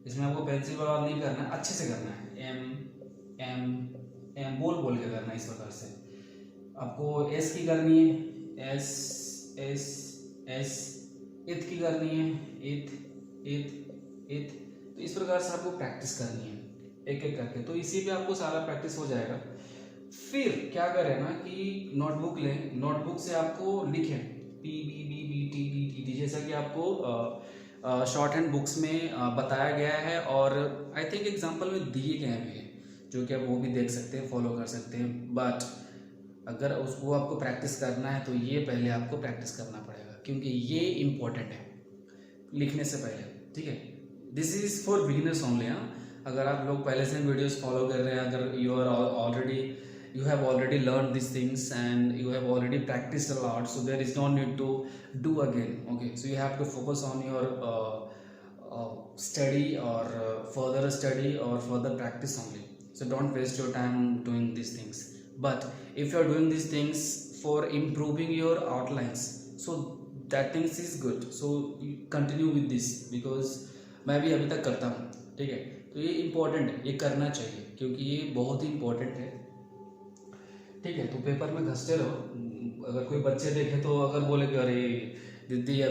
इसमें आपको पेंसिल बर्बाद नहीं करना है, अच्छे से करना है, एम एम एम बोल के करना है इस प्रकार से। आपको एस की करनी है, एस एस एस, इथ की करनी है, इथ, तो इस प्रकार से आपको प्रैक्टिस करनी है एक एक करके, तो इसी पे आपको सारा प्रैक्टिस हो जाएगा। फिर क्या करें ना कि नोटबुक लें, नोटबुक से आपको लिखें P B B B T T T T, जैसा कि आपको शॉर्ट हैंड बुक्स में बताया गया है, और आई थिंक एग्जाम्पल में दिए गए भी हैं, जो कि आप वो भी देख सकते हैं, फॉलो कर सकते हैं। बट अगर उसको आपको प्रैक्टिस करना है तो ये पहले आपको प्रैक्टिस करना पड़ेगा, क्योंकि ये इम्पोर्टेंट है लिखने से पहले, ठीक है। This is for beginners only. हाँ, अगर आप लोग पहले से वीडियोस फॉलो कर रहे हैं, अगर you have already learned these things and you have already practiced a lot, so there is no need to do again. Okay, so you have to focus on your study or further study or further practice only. So don't waste your time doing these things. But if you are doing these things for improving your outlines, so that things is good, so you continue with this, because मैं भी अभी तक करता हूँ, ठीक है। तो ये इम्पोर्टेंट है, ये करना चाहिए, क्योंकि ये बहुत ही इम्पोर्टेंट है, ठीक है। तो पेपर में घसते रहो। अगर कोई बच्चे देखे तो अगर बोले कि अरे दीदी या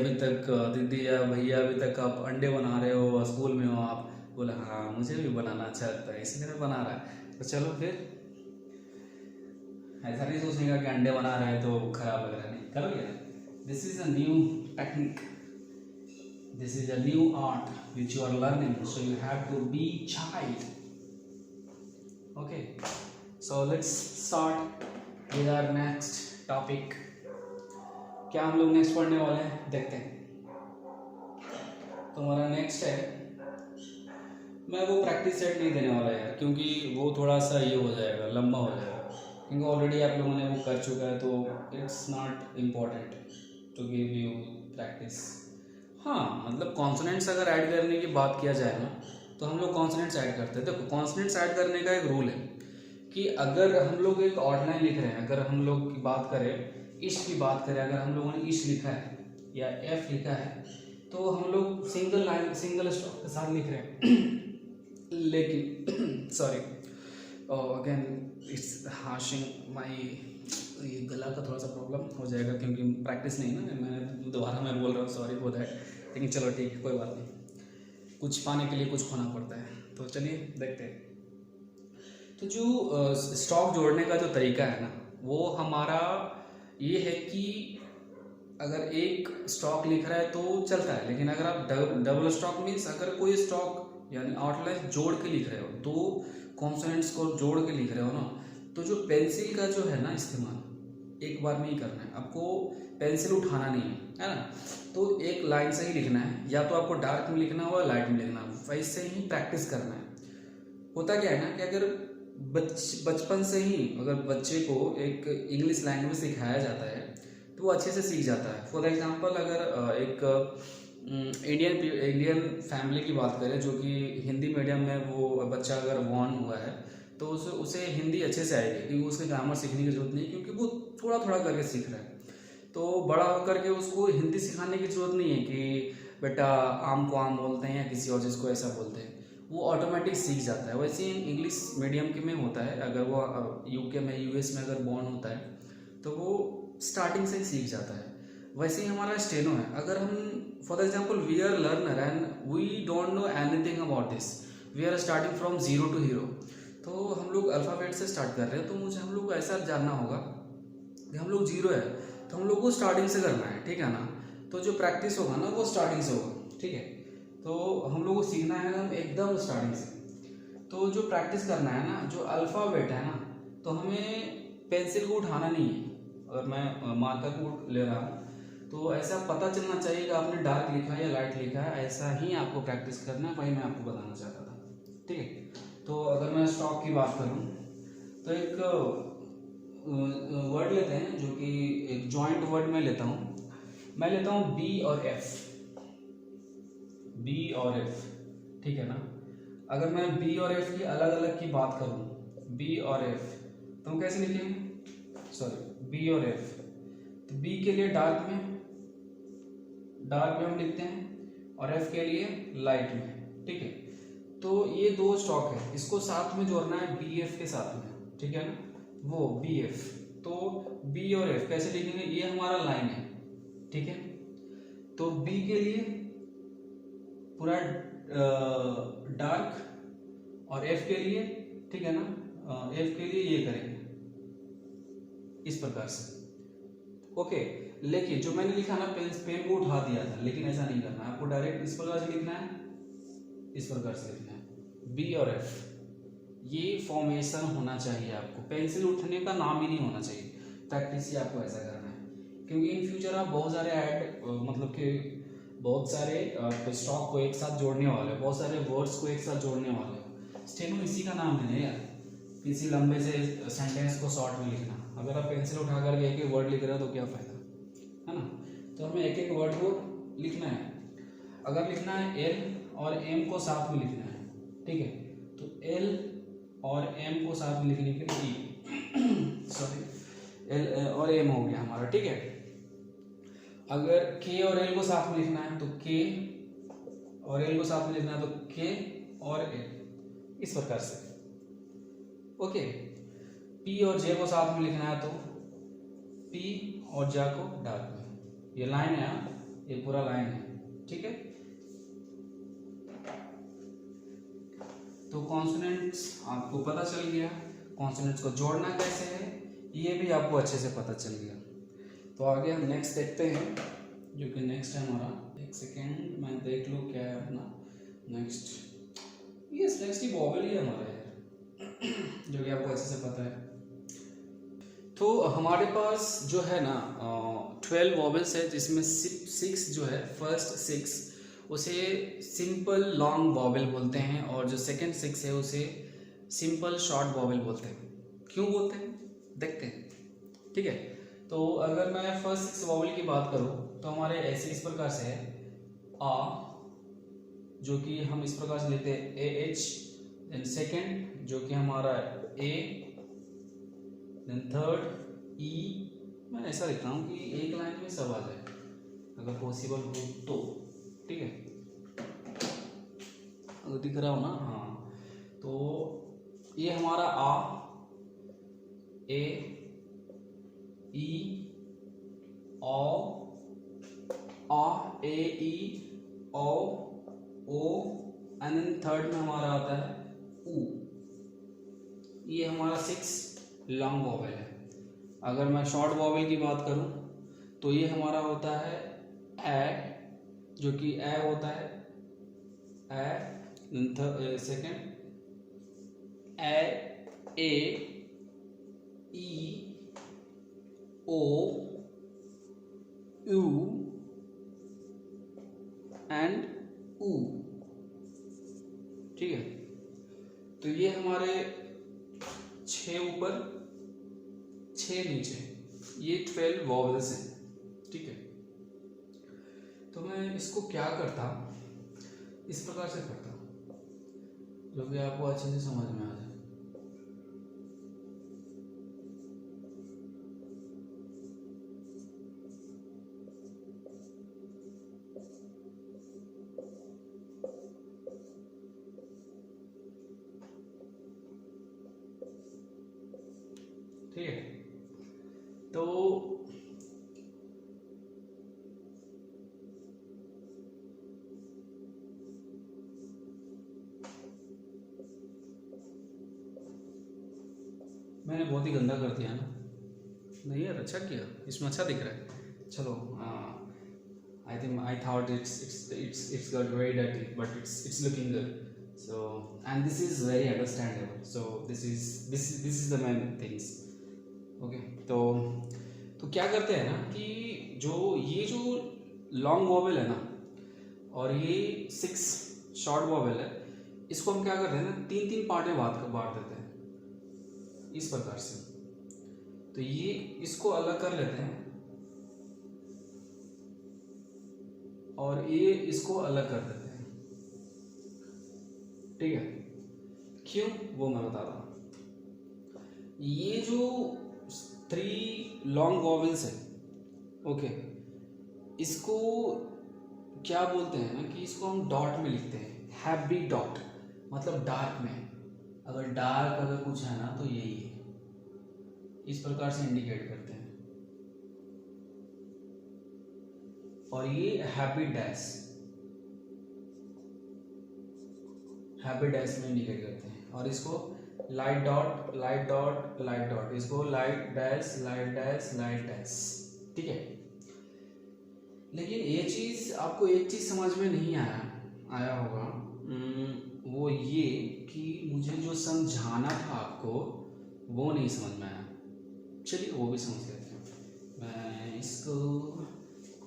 भैया अभी तक आप अंडे बना रहे हो, स्कूल में हो आप, बोले हाँ मुझे भी बनाना अच्छा लगता है, इसलिए मैं बना रहा है, तो चलो फिर ऐसा नहीं सोचने का कि अंडे बना रहे हैं तो खराब लग रहा है, नहीं करोगे। This is a new technique, this is a new art which you are learning, so you have to be child. Okay, so let's start with our next topic. क्या हम लोग नेक्स्ट पढ़ने वाले हैं, देखते हैं। तो हमारा नेक्स्ट है, मैं वो प्रैक्टिस सेट नहीं देने वाला यार, क्योंकि वो थोड़ा सा ये हो जाएगा, लंबा हो जाएगा, क्योंकि ऑलरेडी आप लोगों ने वो कर चुका है, तो it's not important to give you practice. हाँ, मतलब कॉन्सोनेंट्स अगर ऐड करने की बात किया जाए ना, तो हम लोग कॉन्सोनेंट्स ऐड करते हैं। देखो कॉन्सोनेंट्स ऐड करने का एक रूल है कि अगर हम लोग एक आउटलाइन लिख रहे हैं, अगर हम लोग की बात करें, ईस्ट की बात करें, अगर हम लोगों ने ईस्ट लिखा है या एफ लिखा है, तो हम लोग सिंगल लाइन सिंगल स्टॉप के साथ लिख रहे हैं। लेकिन सॉरी अगेन इट्स हाशिंग माई, ये गला का थोड़ा सा प्रॉब्लम हो जाएगा क्योंकि प्रैक्टिस नहीं ना, मैं दोबारा मैं बोल रहा हूँ, सॉरी फॉर दैट, लेकिन चलो ठीक है, कोई बात नहीं, कुछ पाने के लिए कुछ खोना पड़ता है। तो चलिए देखते हैं। तो जो स्टॉक जोड़ने का जो तरीका है ना, वो हमारा ये है कि अगर एक स्टॉक लिख रहा है तो चलता है, लेकिन अगर आप डबल स्टॉक मीन्स अगर कोई स्टॉक यानी आउटलाइन जोड़ के लिख रहे हो, दो कॉन्सोनेंट्स को जोड़ के लिख रहे हो ना, तो जो पेंसिल का जो है ना इस्तेमाल एक बार में ही करना है, आपको पेंसिल उठाना नहीं है ना। तो एक लाइन से ही लिखना है, या तो आपको डार्क में लिखना हो या लाइट में लिखना हो, वैसे ही प्रैक्टिस करना है। होता क्या है ना कि अगर बचपन से ही अगर बच्चे को एक इंग्लिश लैंग्वेज सिखाया जाता है तो वो अच्छे से सीख जाता है। फॉर एग्जांपल अगर एक इंडियन फैमिली की बात करें जो कि हिंदी मीडियम में वो बच्चा अगर बॉर्न हुआ है, तो उसे हिंदी अच्छे से आएगी, क्योंकि उसके ग्रामर सीखने की जरूरत नहीं, क्योंकि वो थोड़ा थोड़ा करके सीख रहा है। तो बड़ा होकर के उसको हिंदी सिखाने की जरूरत नहीं है कि बेटा आम को आम बोलते हैं या किसी और चीज़ को ऐसा बोलते हैं, वो ऑटोमेटिक सीख जाता है। वैसे ही इंग्लिश मीडियम के में होता है, अगर वो यूके में यूएस में अगर बॉर्न होता है तो वो स्टार्टिंग से ही सीख जाता है। वैसे ही हमारा स्टेनो है, अगर हम for example we are learner and we don't know anything about this, we are starting from zero to hero. तो हम लोग अल्फ़ाबेट से स्टार्ट कर रहे हैं, तो मुझे हम लोग को ऐसा जानना होगा कि हम लोग जीरो है तो हम लोग को स्टार्टिंग से करना है, ठीक है ना। तो जो प्रैक्टिस होगा ना वो स्टार्टिंग से होगा, ठीक है। तो हम लोग को सीखना है ना एकदम स्टार्टिंग से। तो जो प्रैक्टिस करना है ना, जो अल्फ़ाबेट है ना, तो हमें पेंसिल को उठाना नहीं है। अगर मैं मार्कर को ले रहा हूँ तो ऐसा पता चलना चाहिए कि आपने डार्क लिखा है या लाइट लिखा है, ऐसा ही आपको प्रैक्टिस करना है। वही मैं आपको बताना चाहता था, ठीक है। तो अगर मैं स्टॉक की बात करूँ तो एक वर्ड लेते हैं जो कि एक जॉइंट वर्ड में लेता हूँ। मैं लेता हूँ बी और एफ, बी और एफ, ठीक है ना। अगर मैं बी और एफ की अलग अलग की बात करूँ, बी और एफ, तो हम कैसे लिखेंगे, सॉरी बी और एफ, तो बी के लिए डार्क में हम लिखते हैं और एफ के लिए लाइट में, ठीक है। तो ये दो स्टॉक है, इसको साथ में जोड़ना है बी एफ के साथ में, ठीक है ना, वो बी एफ। तो बी और एफ कैसे लिखेंगे, ये हमारा लाइन है, ठीक है। तो बी के लिए पूरा डार्क और एफ के लिए, ठीक है ना, एफ के लिए ये करेंगे इस प्रकार से, ओके। लेकिन जो मैंने लिखा ना, पेन को उठा दिया था, लेकिन ऐसा नहीं करना है आपको, डायरेक्ट इस प्रकार से लिखना है, इस प्रकार से लिखना है बी और एफ। ये फॉर्मेशन होना चाहिए आपको, पेंसिल उठने का नाम ही नहीं होना चाहिए। प्रैक्टिस ही आपको ऐसा करना है, क्योंकि इन फ्यूचर आप बहुत सारे मतलब कि बहुत सारे स्टॉक को एक साथ जोड़ने वाले हो, बहुत सारे वर्ड्स को एक साथ जोड़ने वाले हो। स्टेनो इसी का नाम है यार, किसी लंबे से सेंटेंस को शॉर्ट में लिखना। अगर आप पेंसिल उठा करके एक एक वर्ड लिख रहे हो तो क्या फ़ायदा, है ना। तो हमें एक एक वर्ड को लिखना है। अगर लिखना है एल और एम को साथ में लिखना है, ठीक है, तो एल और एम को साथ में लिखने के लिए ई सॉरी एल और एम हो गया हमारा, ठीक है। अगर के और एल को साथ में लिखना है तो के और एल को साथ में लिखना है तो के और एल, इस प्रकार से, ओके। पी और जे को साथ में लिखना है तो पी और जा को डार्क में। ये लाइन है, ये पूरा लाइन है, ठीक है। तो कॉन्सोनेंट्स आपको पता चल गया, कॉन्सोनेंट्स को जोड़ना कैसे है ये भी आपको अच्छे से पता चल गया। तो आगे हम नेक्स्ट देखते हैं, जो कि नेक्स्ट है हमारा, एक सेकेंड मैं देख लूँ क्या है अपना नेक्स्ट। यस, नेक्स्ट ही वॉवेल ही है हमारा यार, जो कि आपको अच्छे से पता है। तो हमारे पास जो है ना 12 वॉवेल्स है, जिसमें 6 जो है, फर्स्ट 6 उसे सिंपल लॉन्ग वॉवेल बोलते हैं, और जो सेकंड 6 है उसे सिंपल शॉर्ट वॉवेल बोलते हैं। क्यों बोलते हैं देखते हैं, ठीक है। तो अगर मैं फर्स्ट 6 वॉवेल की बात करूँ तो हमारे ऐसे इस प्रकार से है, आ, जो कि हम इस प्रकार से लेते हैं ए एच, देन सेकेंड जो कि हमारा ए, देन थर्ड ई। मैं ऐसा लिख रहा हूँ कि एक लाइन में सब आ जाए अगर पॉसिबल हो तो, ठीक है। अगर दिख रहा हो ना, हाँ। तो ये हमारा आ, ए, E, O, uh, A, E, O, and then third में हमारा आता है ऊ। ये हमारा 6 लॉन्ग वॉवेल है। अगर मैं शॉर्ट वॉवेल की बात करूं तो ये हमारा होता है ए, जो कि ए होता है A, second A, E, O, U and ऊ, ठीक है। तो ये हमारे 6 ऊपर 6 नीचे, ये 12 वॉवेल्स हैं, ठीक है। तो मैं इसको क्या करता, इस प्रकार से करता जो कि आपको अच्छे से समझ में आ जाए। ठीक है, तो मैंने बहुत ही गंदा कर दिया ना। नहीं यार, अच्छा किया, इसमें अच्छा दिख रहा है। चलो, I thought it's got very dirty, but it's looking good. So, and this is very understandable. So this is the main things. Okay, तो क्या करते हैं ना कि ये जो लॉन्ग वॉवेल है ना, और ये 6 शॉर्ट वॉवेल है, इसको हम क्या करते हैं ना, 3 पार्ट में बांट देते हैं इस प्रकार से। तो ये इसको अलग कर लेते हैं और ये इसको अलग कर देते हैं, ठीक है। क्यों, वो मैं बता रहा हूं। ये जो 3 लॉन्ग वॉवेल्स है, ओके, इसको क्या बोलते हैं ना कि इसको हम डॉट में लिखते हैं, हैवी डॉट, मतलब डार्क में। अगर कुछ है ना तो यही है, इस प्रकार से इंडिकेट करते हैं। और ये हैवी डैश में इंडिकेट करते हैं। और इसको light dot, light dot, light dot, इसको light dash, light dash, light dash, ठीक है। लेकिन ये चीज़ आपको एक चीज़ समझ में नहीं आया होगा, वो ये कि मुझे जो समझाना था आपको वो नहीं समझ में आया। चलिए वो भी समझ लेते हैं।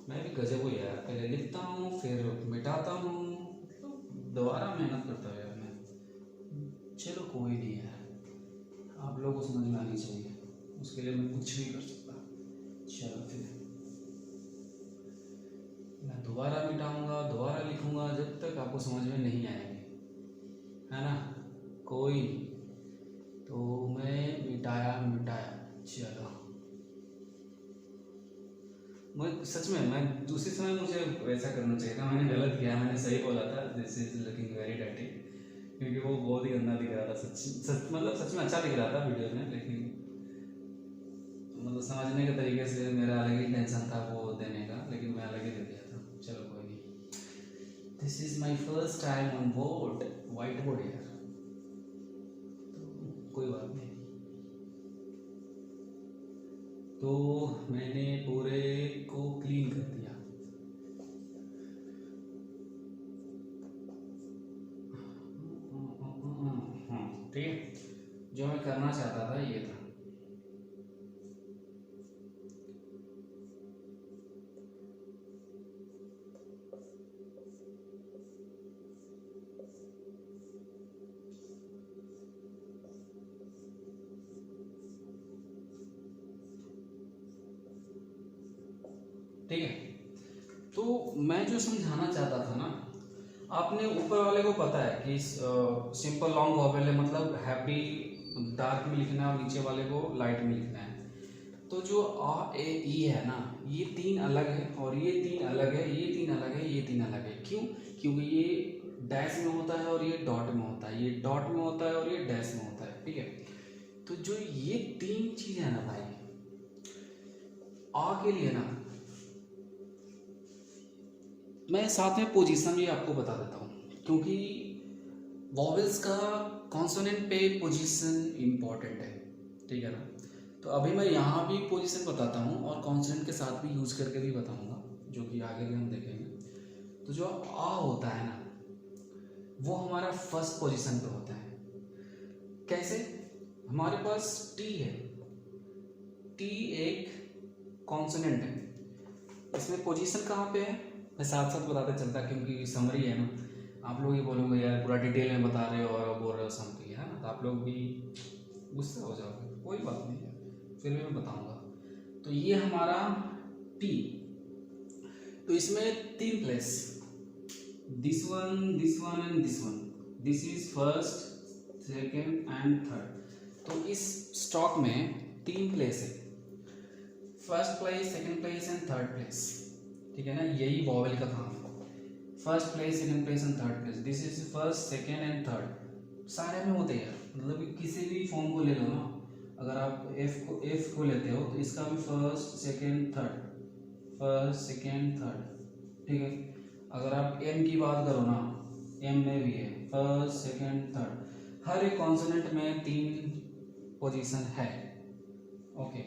मैं भी गजब हूँ यार, पहले लिखता हूँ फिर मिटाता हूँ, दोबारा मेहनत करता हूँ यार मैं। चलो कोई नहीं यार, आप लोगों को समझ में आनी चाहिए, उसके लिए मैं कुछ भी कर सकता। चलो फिर मैं दोबारा मिटाऊंगा, दोबारा लिखूंगा, जब तक आपको समझ में नहीं आएगी, है ना। कोई तो मैं मिटाया। चलो, मैं सच में, मैं दूसरी समय मुझे वैसा करना चाहिए था, मैंने गलत किया, मैंने सही बोला था this is looking very dirty, क्योंकि वो बहुत ही गंदा दिख रहा था। मतलब सच में अच्छा दिख रहा था वीडियो में, लेकिन मतलब समझने के तरीके से मेरा अलग ही टेंशन था वो देने का, लेकिन मैं अलग ही दे दिया था। चलो कोई नहीं, this is my first time on board, white board यार, तो कोई बात नहीं। तो मैंने पूरे को क्लीन कर दिया। हाँ ठीक है, जो मैं करना चाहता था ये था। ठीक है, तो मैं जो समझाना चाहता था ना, आपने ऊपर वाले को पता है कि सिंपल लॉन्ग वॉवेल है, मतलब हैप्पी डार्क में लिखना है, नीचे वाले को लाइट में लिखना है। तो जो आ ए ई है ना, ये 3 अलग है, और ये 3 अलग है, ये 3 अलग है, ये 3 अलग है। क्यों? क्योंकि ये डैश में होता है और ये डॉट में होता है, ये डॉट में होता है और ये डैश में होता है, ठीक है। तो जो ये 3 चीज़ है ना भाई, आ के लिए ना, मैं साथ में पोजीशन भी आपको बता देता हूँ, क्योंकि वॉवेल्स का कॉन्सोनेंट पे पोजीशन इम्पॉर्टेंट है, ठीक है ना। तो अभी मैं यहाँ भी पोजीशन बताता हूँ और कॉन्सोनेंट के साथ भी यूज करके भी बताऊँगा, जो कि आगे भी हम देखेंगे। तो जो आ होता है ना, वो हमारा फर्स्ट पोजीशन पे होता है। कैसे? हमारे पास टी है, टी एक कॉन्सोनेंट है, इसमें पोजीशन कहाँ पे है मैं साथ साथ बताते चलता, क्योंकि समरी है ना, आप लोग ये बोलोगे यार पूरा डिटेल में बता रहे हो और बोल रहे हो समथिंग, है ना, तो आप लोग भी गुस्सा हो जाओगे। कोई बात नहीं है, फिर भी मैं बताऊंगा। तो ये हमारा टी, तो इसमें 3 place, this one and this one, this is first, second and third. तो इस स्टॉक में 3 प्लेस है, first place, second place and third place, ठीक है ना। यही वॉवेल का काम है, first place, second place and third place. This is first, second and third, सारे में होते हैं। मतलब किसी भी फॉर्म को ले लो ना, अगर आप एफ को लेते हो तो इसका भी first, second, third, first, second, third, ठीक है। अगर आप एम की बात करो ना, एम में भी है फर्स्ट, सेकेंड, थर्ड। हर एक कॉन्सोनेंट में 3 पोजीशन है। ओके,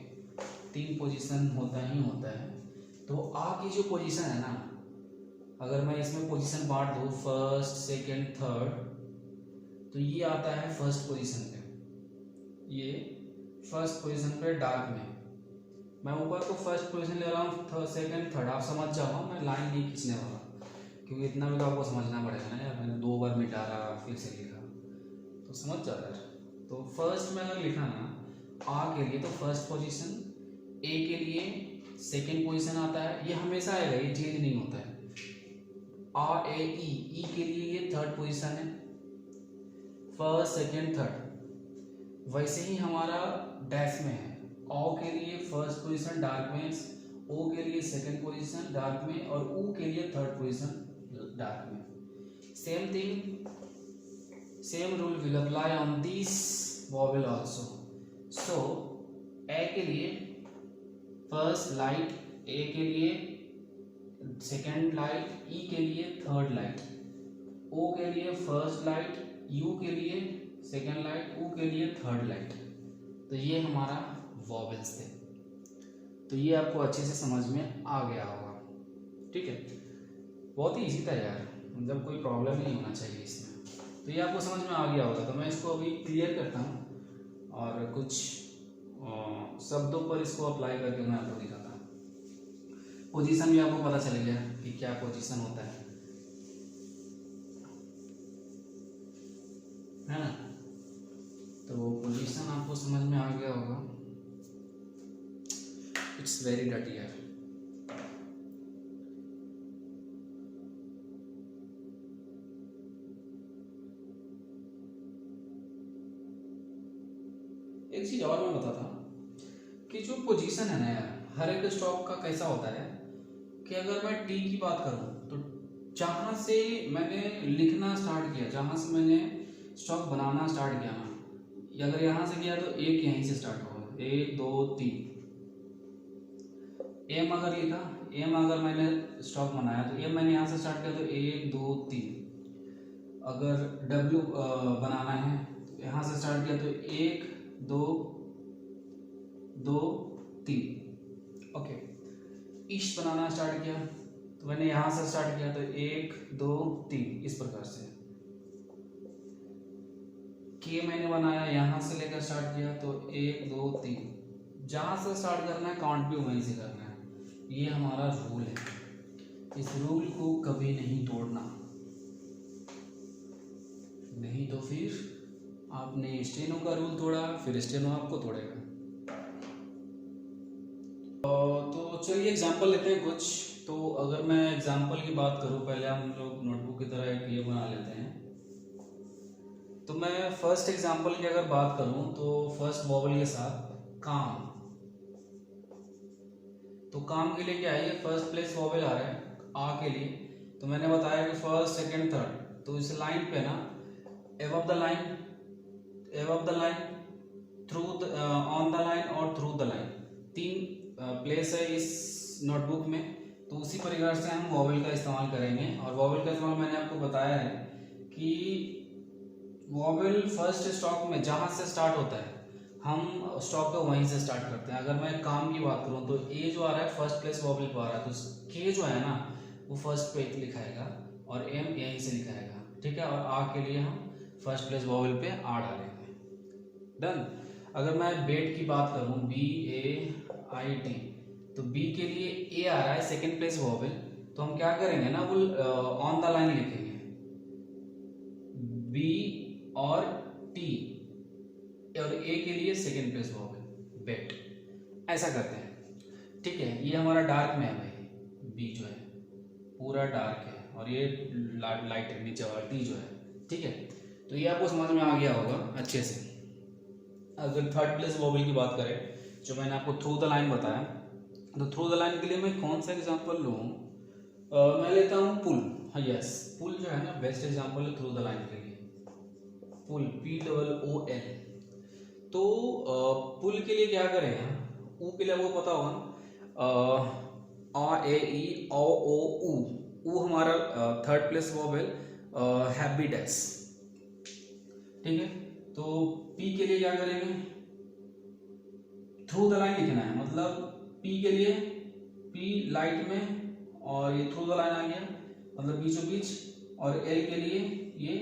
3 पोजीशन होता ही होता है। तो आ की जो पोजीशन है ना, अगर मैं इसमें पोजीशन बांट दूँ फर्स्ट सेकंड थर्ड, तो ये आता है फर्स्ट पोजीशन पे, ये फर्स्ट पोजीशन पे डार्क में। मैं ऊपर को फर्स्ट पोजीशन ले रहा हूँ, सेकंड थर्ड, आप समझ जाओ, मैं लाइन नहीं खींचने वाला क्योंकि इतना भी तो आपको समझना पड़ेगा ना यार, मैंने 2 बार मिटा रहा फिर से लिखा तो समझ जाता है। तो फर्स्ट में अगर लिखा ना आ के लिए तो फर्स्ट पोजीशन, ए के लिए सेकंड पोजीशन आता है, ये हमेशा आएगा, ये चेंज नहीं होता है। आ ए ई के लिए ये थर्ड पोजीशन है, फर्स्ट सेकंड थर्ड। वैसे ही हमारा डैश में है, ओ के लिए फर्स्ट पोजीशन डार्क में, ओ के लिए सेकंड पोजीशन डार्क में, और ऊ के लिए थर्ड पोजीशन डार्क में। Same thing, same rule will apply on this vowel also. So A के लिए फर्स्ट लाइट, ए के लिए सेकंड लाइट, ई के लिए थर्ड लाइट, ओ के लिए फर्स्ट लाइट, यू के लिए सेकंड लाइट, ऊ के लिए थर्ड लाइट। तो ये हमारा वॉवेल्स थे। तो ये आपको अच्छे से समझ में आ गया होगा, ठीक है। बहुत ही इजी था यार, मतलब कोई प्रॉब्लम नहीं होना चाहिए इसमें। तो ये आपको समझ में आ गया होगा। तो मैं इसको अभी क्लियर करता हूँ और कुछ शब्दों पर इसको अप्लाई करके मैं आपको दिखाता हूँ। पोजीशन भी आपको पता चल गया कि क्या पोजीशन होता है ना। तो पोजीशन आपको समझ में आ गया होगा। इट्स वेरी डर्टी यार। एक चीज और मैं बताता कि जो पोजीशन है ना यार, हर एक स्टॉक का कैसा होता है कि अगर मैं टी की बात करूं तो जहां से मैंने लिखना स्टार्ट किया, जहां से मैंने स्टॉक बनाना स्टार्ट किया ना, अगर यहाँ से किया तो एक यहीं से स्टार्ट होगा, 1 2 3। एम अगर लिखा, एम अगर मैंने स्टॉक बनाया तो एम मैंने यहाँ से स्टार्ट किया तो 1 2 3। अगर डब्ल्यू बनाना है तो यहाँ से स्टार्ट किया तो 1 2 2 3। ओके, ईस्ट बनाना स्टार्ट किया तो मैंने यहाँ से स्टार्ट किया तो 1 2 3, इस प्रकार से। के मैंने बनाया, यहाँ से लेकर स्टार्ट किया तो 1 2 3। जहाँ से स्टार्ट करना है काउंट भी वहीं से करना है। ये हमारा रूल है, इस रूल को कभी नहीं तोड़ना, नहीं तो फिर आपने स्टेनो का रूल तोड़ा, फिर स्टेनो आपको तोड़ेगा। तो चलिए एग्जांपल लेते हैं कुछ। तो अगर मैं एग्जांपल की बात करूं, पहले हम लोग नोटबुक की तरह एक ये बना लेते हैं। तो मैं फर्स्ट एग्जांपल की अगर बात करूं तो फर्स्ट वॉवल के साथ काम, तो काम के लिए क्या है, ये फर्स्ट प्लेस वॉवल आ रहा है आ के लिए। तो मैंने बताया कि फर्स्ट सेकंड थर्ड, तो इस लाइन पे ना above the line, through the on the line और through the line, 3 प्लेस है इस नोटबुक में। तो उसी प्रकार से हम वॉवेल का इस्तेमाल करेंगे। और वॉवेल का इस्तेमाल मैंने आपको बताया है कि वॉवेल फर्स्ट स्टॉक में जहाँ से स्टार्ट होता है हम स्टॉक को वहीं से स्टार्ट करते हैं। अगर मैं काम की बात करूँ तो ए जो आ रहा है फर्स्ट प्लेस वॉवेल पर आ रहा है, तो के जो है ना वो फर्स्ट पे लिखाएगा और एम यहीं से लिखाएगा, ठीक है। और आ के लिए हम फर्स्ट प्लेस वॉवेल पे आ डालेंगे, डन। अगर मैं बेट की बात करूं, BAIT, तो बी के लिए ए आ रहा है सेकंड प्लेस वॉवेल, तो हम क्या करेंगे ना वो ऑन द लाइन लिखेंगे, बी और टी, और ए के लिए सेकंड प्लेस वॉवेल बेट, ऐसा करते हैं, ठीक है। ये हमारा डार्क में है भाई, बी जो है पूरा डार्क है और ये लाइट है नीचे वाला टी जो है, ठीक है। तो ये आपको समझ में आ गया होगा अच्छे से। अगर थर्ड प्लेस वॉवेल की बात करें, जो मैंने आपको थ्रू द लाइन बताया, तो थ्रू द लाइन के लिए मैं कौन सा एग्जांपल लूँ, मैं लेता हूँ पुल। हाँ यस, पुल जो है ना बेस्ट एग्जांपल है थ्रू द लाइन के लिए, पुल POOL। तो पुल के लिए क्या करेंगे, ऊ के लिए आपको पता होगा A E I O U, ऊ हमारा third place vowel heavy dash, ठीक है। तो पी के लिए क्या करेंगे, थ्रू द लाइन लिखना है, मतलब पी के लिए पी लाइट में और ये थ्रू द लाइन आ गया मतलब बीचों बीच, और एल के लिए ये।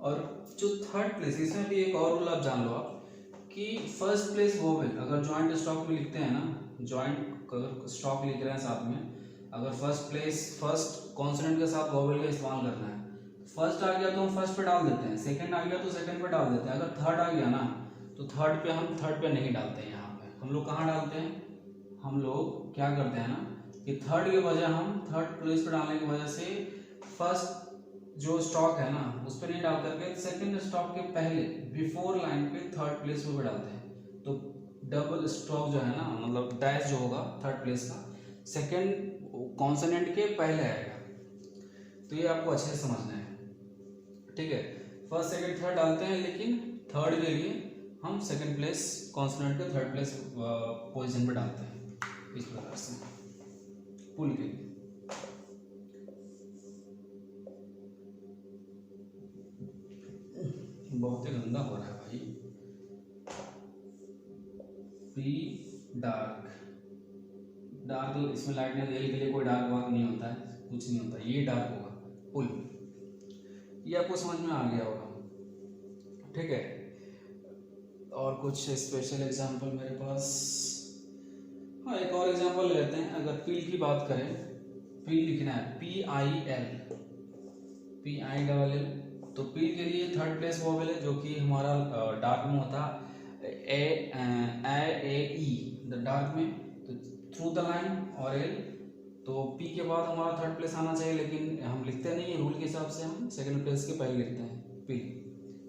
और जो थर्ड प्लेस, इसमें भी एक और रूल आप जान लो आप कि फर्स्ट प्लेस वोवेल, अगर जॉइंट स्टॉक में लिखते हैं ना, जॉइंट स्टॉक लिख रहे हैं साथ में, अगर फर्स्ट प्लेस फर्स्ट कॉन्सोनेंट के साथ वोवेल का इस्तेमाल करना है, फर्स्ट आ गया तो हम फर्स्ट पे डाल देते हैं, सेकंड आ गया तो सेकंड पे डाल देते हैं, अगर थर्ड आ गया ना तो थर्ड पे हम थर्ड पे नहीं डालते हैं। यहाँ पे हम लोग कहाँ डालते हैं, हम लोग क्या करते हैं ना कि थर्ड के वजह हम थर्ड प्लेस पे डालने की वजह से फर्स्ट जो स्टॉक है ना उस पर नहीं डाल करके सेकंड स्टॉक के पहले बिफोर लाइन पे थर्ड प्लेस पे डालते हैं। तो डबल स्टॉक जो है ना, मतलब डैश जो होगा थर्ड प्लेस का सेकंड कॉन्सोनेंट के पहले आएगा। तो ये आपको अच्छे से समझना है, ठीक है। फर्स्ट सेकंड थर्ड डालते हैं, लेकिन थर्ड के लिए हम सेकंड प्लेस कॉन्सोनेंट के थर्ड प्लेस पोजीशन पे डालते हैं इस प्रकार से पुल के लिए। बहुत ही गंदा हो रहा है भाई। पी डार्क, डार्क इसमें लाइट नहीं, एल के लिए कोई डार्क वार्क नहीं होता है, कुछ नहीं होता, ये डार्क होगा पुल। ये आपको समझ में आ गया होगा, ठीक है। और कुछ स्पेशल एग्जांपल मेरे पास, हाँ एक और एग्जांपल ले लेते हैं। अगर पील की बात करें, पील लिखना है PIL, PIL, तो पील के लिए थर्ड प्लेस वोवेल है जो कि हमारा डार्क में होता है ए द डार्क में, तो थ्रू द लाइन और एल। तो पी के बाद हमारा थर्ड प्लेस आना चाहिए, लेकिन हम लिखते नहीं है रूल के हिसाब से, हम सेकंड प्लेस के पहले लिखते हैं पील।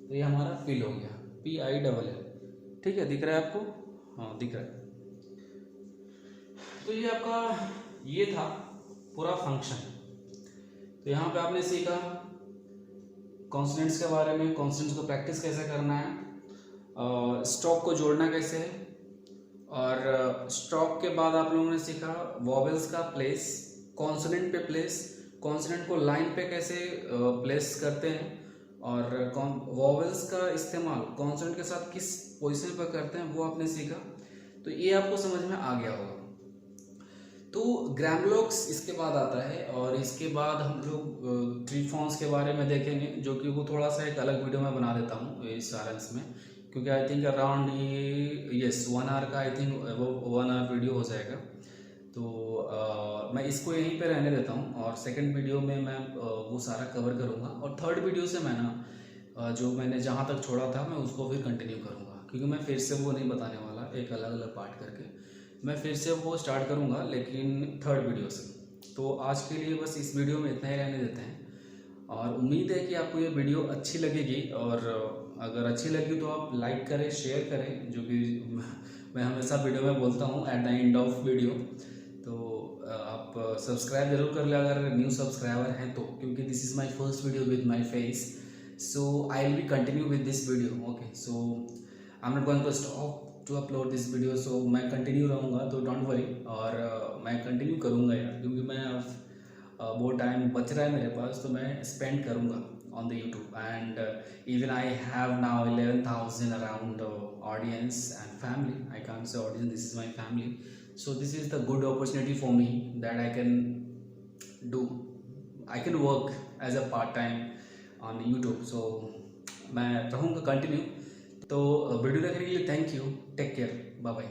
तो ये हमारा पील हो गया, PIL, ठीक है। दिख रहा है आपको, हाँ दिख रहा है। तो ये आपका ये था पूरा फंक्शन। तो यहाँ पे आपने सीखा कॉन्सोनेंट्स के बारे में, कॉन्सोनेंट्स को प्रैक्टिस कैसे करना है, स्टॉक को जोड़ना कैसे है, और स्टॉक के बाद आप लोगों ने सीखा वॉवेल्स का प्लेस, कॉन्सोनेंट पे प्लेस, कॉन्सोनेंट को लाइन पे कैसे प्लेस करते हैं, और वॉवेल्स का इस्तेमाल कॉन्सोनेंट के साथ किस पोजीशन पर करते हैं वो आपने सीखा। तो ये आपको समझ में आ गया होगा। तो ग्रामलोक्स इसके बाद आता है, और इसके बाद हम लोग ट्रीफॉन्स के बारे में देखेंगे, जो कि वो थोड़ा सा एक अलग वीडियो में बना देता हूँ इस सारंश में, क्योंकि I think around yes 1 hour का, आई थिंक वो 1 आवर वीडियो हो जाएगा। तो मैं इसको यहीं पे रहने देता हूँ, और सेकंड वीडियो में मैं वो सारा कवर करूँगा, और थर्ड वीडियो से मैं ना जो मैंने जहाँ तक छोड़ा था मैं उसको फिर कंटिन्यू करूँगा, क्योंकि मैं फिर से वो नहीं बताने वाला एक अलग अलग पार्ट करके, मैं फिर से वो स्टार्ट करूँगा लेकिन थर्ड वीडियो से। तो आज के लिए बस इस वीडियो में इतना ही रहने देते हैं, और उम्मीद है कि आपको ये वीडियो अच्छी लगेगी, और अगर अच्छी लगी तो आप लाइक करें, शेयर करें, जो कि मैं हमेशा वीडियो में बोलता हूँ at the end of video. तो आप सब्सक्राइब जरूर कर ले अगर न्यू सब्सक्राइबर हैं तो, क्योंकि this is my first video with my face, so I will be continue with this video, okay. So I am not going to stop to upload this video, so मैं कंटिन्यू रहूँगा, तो डोंट वरी, और मैं कंटिन्यू करूँगा यार, क्योंकि मैं वो टाइम बच रहा है मेरे पास, तो मैं स्पेंड करूँगा on the YouTube, and even I have now 11,000 around audience and family. I can't say audience, this is my family, so this is the good opportunity for me that I can work as a part time on YouTube, so मैं रहूँगा कंटिन्यू। तो वीडियो देखने के लिए thank you, take care, bye bye.